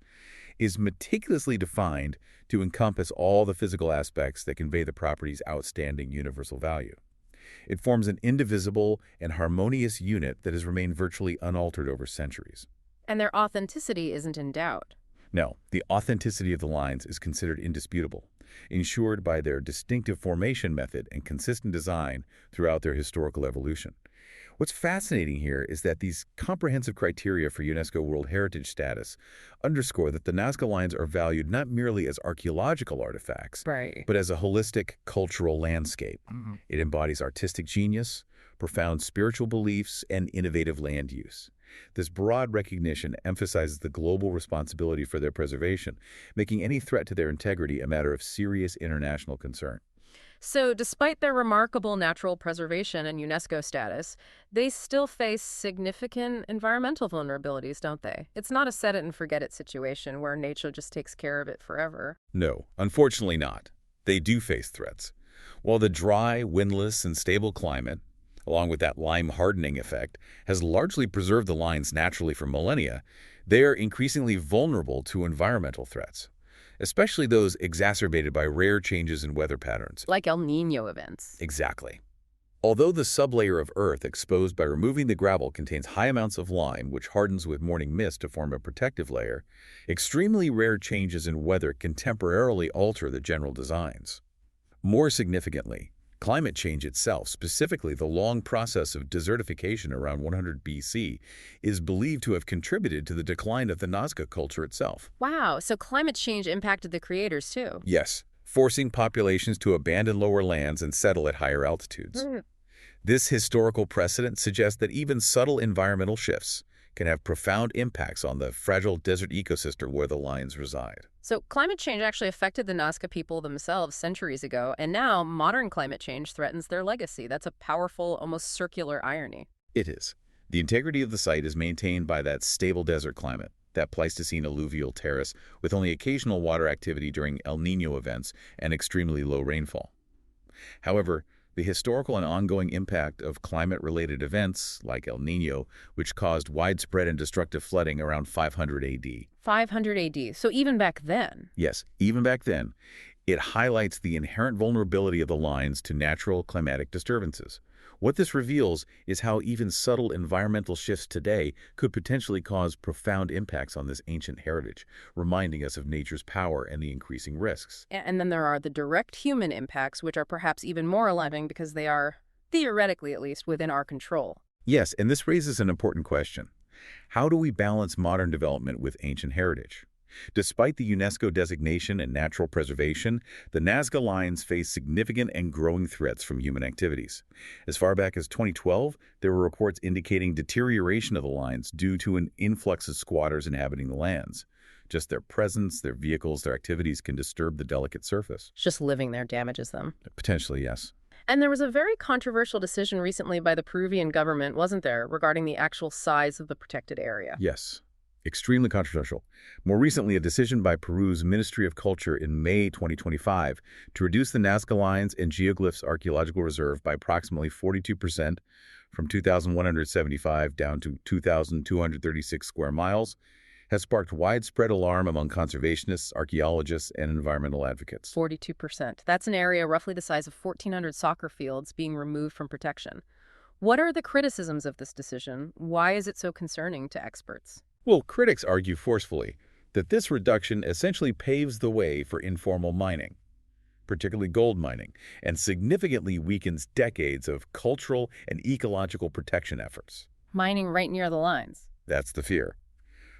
is meticulously defined to encompass all the physical aspects that convey the property's outstanding universal value. It forms an indivisible and harmonious unit that has remained virtually unaltered over centuries. And their authenticity isn't in doubt. No, the authenticity of the lines is considered indisputable, ensured by their distinctive formation method and consistent design throughout their historical evolution. What's fascinating here is that these comprehensive criteria for UNESCO World Heritage status underscore that the Nazca Lines are valued not merely as archaeological artifacts, Right. but as a holistic cultural landscape. It embodies artistic genius, profound spiritual beliefs, and innovative land use. This broad recognition emphasizes the global responsibility for their preservation, making any threat to their integrity a matter of serious international concern. So, despite their remarkable natural preservation and UNESCO status, they still face significant environmental vulnerabilities, don't they? It's not a set-it-and-forget-it situation where nature just takes care of it forever. No, unfortunately not. They do face threats. While the dry, windless, and stable climate, along with that lime hardening effect, has largely preserved the lines naturally for millennia, they are increasingly vulnerable to environmental threats, especially those exacerbated by rare changes in weather patterns. Like El Niño events. Exactly. Although the sublayer of Earth exposed by removing the gravel contains high amounts of lime, which hardens with morning mist to form a protective layer, extremely rare changes in weather can temporarily alter the general designs. More significantly, climate change itself, specifically the long process of desertification around 100 BC, is believed to have contributed to the decline of the Nazca culture itself. Wow, so climate change impacted the creators too. Yes, forcing populations to abandon lower lands and settle at higher altitudes. This historical precedent suggests that even subtle environmental shifts can have profound impacts on the fragile desert ecosystem where the lions reside. So climate change actually affected the Nazca people themselves centuries ago, and now modern climate change threatens their legacy. That's a powerful, almost circular irony. It is. The integrity of the site is maintained by that stable desert climate, that Pleistocene alluvial terrace with only occasional water activity during El Niño events and extremely low rainfall. However, the historical and ongoing impact of climate-related events, like El Niño, which caused widespread and destructive flooding around 500 AD. 500 AD, so even back then. Yes, even back then, it highlights the inherent vulnerability of the lines to natural climatic disturbances. What this reveals is how even subtle environmental shifts today could potentially cause profound impacts on this ancient heritage, reminding us of nature's power and the increasing risks. And then there are the direct human impacts, which are perhaps even more alarming because they are, theoretically at least, within our control. Yes, and this raises an important question. How do we balance modern development with ancient heritage? Despite the UNESCO designation and natural preservation, the Nazca Lines face significant and growing threats from human activities. As far back as 2012, there were reports indicating deterioration of the lines due to an influx of squatters inhabiting the lands. Just their presence, their vehicles, their activities can disturb the delicate surface. Just living there damages them. Potentially, yes. And there was a very controversial decision recently by the Peruvian government, wasn't there, regarding the actual size of the protected area? Yes. Extremely controversial. More recently, a decision by Peru's Ministry of Culture in May 2025 to reduce the Nazca Lines and geoglyphs archaeological reserve by approximately 42% from 2,175 down to 2,236 square miles has sparked widespread alarm among conservationists, archaeologists, and environmental advocates. 42%. That's an area roughly the size of 1,400 soccer fields being removed from protection. What are the criticisms of this decision? Why is it so concerning to experts? Well, critics argue forcefully that this reduction essentially paves the way for informal mining, particularly gold mining, and significantly weakens decades of cultural and ecological protection efforts. Mining right near the lines. That's the fear.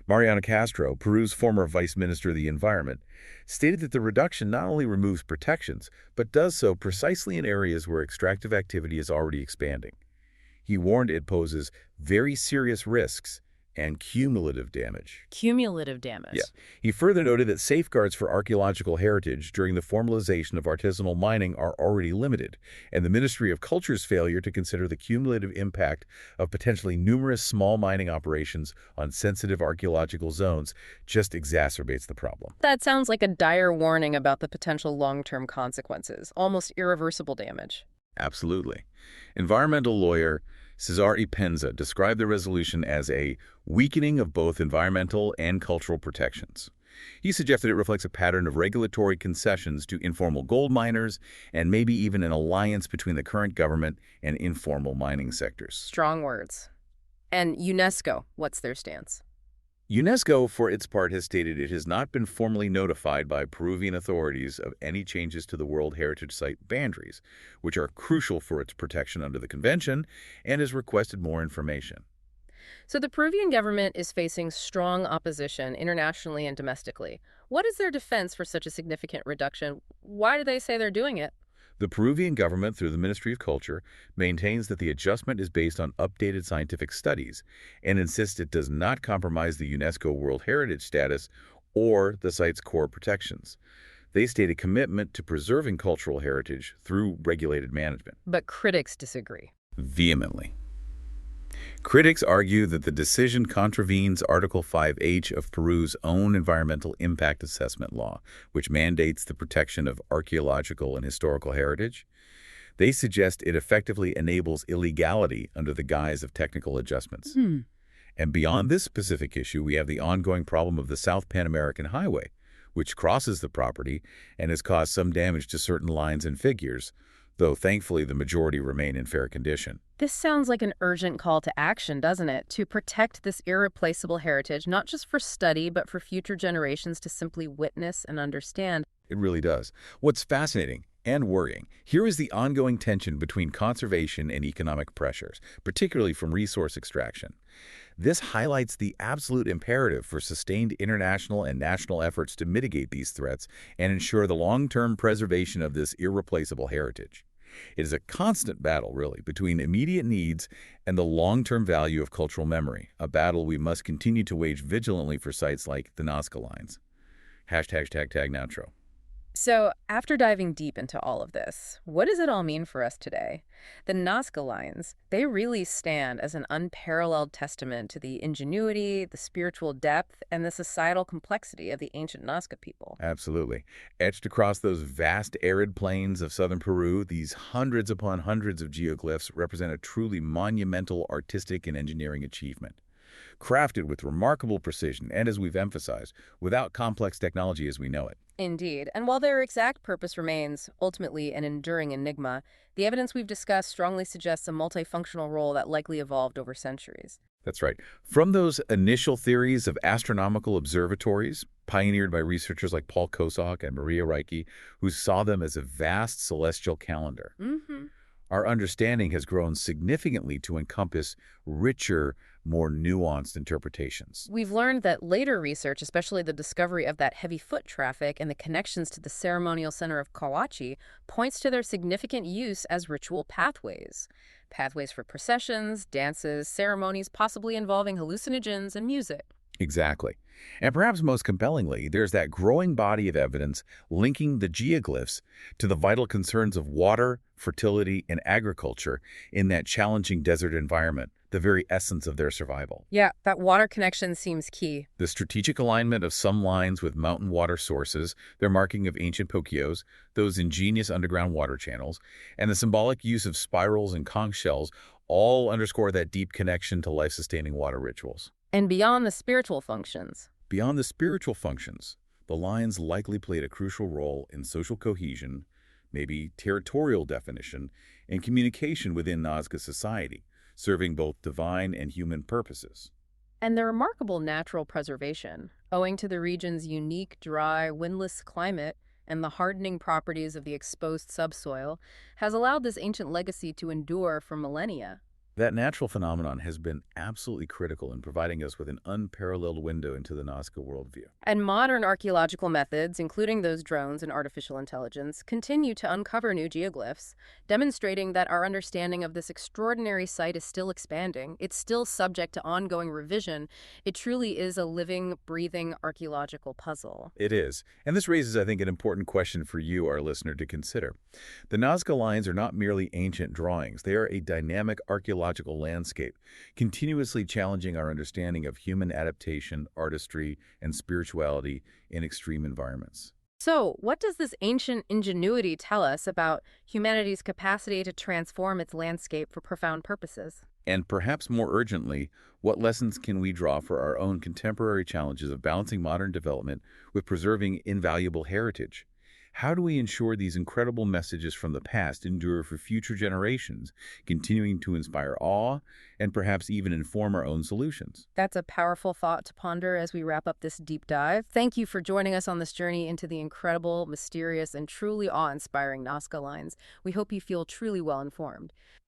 Mariana Castro, Peru's former vice minister of the environment, stated that the reduction not only removes protections, but does so precisely in areas where extractive activity is already expanding. He warned it poses very serious risks and cumulative damage. Cumulative damage. Yeah. He further noted that safeguards for archaeological heritage during the formalization of artisanal mining are already limited, and the Ministry of Culture's failure to consider the cumulative impact of potentially numerous small mining operations on sensitive archaeological zones just exacerbates the problem. That sounds like a dire warning about the potential long-term consequences, almost irreversible damage. Absolutely. Environmental lawyer Cesar Ipenza described the resolution as a weakening of both environmental and cultural protections. He suggested it reflects a pattern of regulatory concessions to informal gold miners and maybe even an alliance between the current government and informal mining sectors. Strong words. And UNESCO, what's their stance? UNESCO, for its part, has stated it has not been formally notified by Peruvian authorities of any changes to the World Heritage Site boundaries, which are crucial for its protection under the convention, and has requested more information. So the Peruvian government is facing strong opposition internationally and domestically. What is their defense for such a significant reduction? Why do they say they're doing it? The Peruvian government, through the Ministry of Culture, maintains that the adjustment is based on updated scientific studies and insists it does not compromise the UNESCO World Heritage status or the site's core protections. They state a commitment to preserving cultural heritage through regulated management. But critics disagree. Vehemently. Critics argue that the decision contravenes Article 5H of Peru's own environmental impact assessment law, which mandates the protection of archaeological and historical heritage. They suggest it effectively enables illegality under the guise of technical adjustments. And beyond this specific issue, we have the ongoing problem of the South Pan American Highway, which crosses the property and has caused some damage to certain lines and figures, though thankfully the majority remain in fair condition. This sounds like an urgent call to action, doesn't it? To protect this irreplaceable heritage, not just for study, but for future generations to simply witness and understand. It really does. What's fascinating and worrying here is the ongoing tension between conservation and economic pressures, particularly from resource extraction. This highlights the absolute imperative for sustained international and national efforts to mitigate these threats and ensure the long-term preservation of this irreplaceable heritage. It is a constant battle, really, between immediate needs and the long-term value of cultural memory, a battle we must continue to wage vigilantly for sites like the Nazca Lines. ###Natro. So, after diving deep into all of this, what does it all mean for us today? The Nazca Lines, they really stand as an unparalleled testament to the ingenuity, the spiritual depth, and the societal complexity of the ancient Nazca people. Absolutely. Etched across those vast arid plains of southern Peru, these hundreds upon hundreds of geoglyphs represent a truly monumental artistic and engineering achievement. Crafted with remarkable precision and, as we've emphasized, without complex technology as we know it. Indeed. And while their exact purpose remains ultimately an enduring enigma, the evidence we've discussed strongly suggests a multifunctional role that likely evolved over centuries. That's right. From those initial theories of astronomical observatories, pioneered by researchers like Paul Kosok and Maria Reike, who saw them as a vast celestial calendar, our understanding has grown significantly to encompass richer, more nuanced interpretations. We've learned that later research, especially the discovery of that heavy foot traffic and the connections to the ceremonial center of Kawachi, points to their significant use as ritual pathways. Pathways for processions, dances, ceremonies, possibly involving hallucinogens and music. Exactly. And perhaps most compellingly, there's that growing body of evidence linking the geoglyphs to the vital concerns of water, fertility, and agriculture in that challenging desert environment, the very essence of their survival. Yeah, that water connection seems key. The strategic alignment of some lines with mountain water sources, their marking of ancient poquios, those ingenious underground water channels, and the symbolic use of spirals and conch shells all underscore that deep connection to life-sustaining water rituals. And beyond the spiritual functions. Beyond the spiritual functions, the lines likely played a crucial role in social cohesion, maybe territorial definition, and communication within Nazca society, serving both divine and human purposes. And the remarkable natural preservation, owing to the region's unique, dry, windless climate and the hardening properties of the exposed subsoil, has allowed this ancient legacy to endure for millennia. That natural phenomenon has been absolutely critical in providing us with an unparalleled window into the Nazca worldview. And modern archaeological methods, including those drones and artificial intelligence, continue to uncover new geoglyphs, demonstrating that our understanding of this extraordinary site is still expanding. It's still subject to ongoing revision. It truly is a living, breathing archaeological puzzle. It is. And this raises, I think, an important question for you, our listener, to consider. The Nazca Lines are not merely ancient drawings. They are a dynamic archaeological landscape, continuously challenging our understanding of human adaptation, artistry, and spirituality in extreme environments. So, what does this ancient ingenuity tell us about humanity's capacity to transform its landscape for profound purposes? And perhaps more urgently, what lessons can we draw for our own contemporary challenges of balancing modern development with preserving invaluable heritage? How do we ensure these incredible messages from the past endure for future generations, continuing to inspire awe and perhaps even inform our own solutions? That's a powerful thought to ponder as we wrap up this deep dive. Thank you for joining us on this journey into the incredible, mysterious, and truly awe-inspiring Nazca Lines. We hope you feel truly well informed.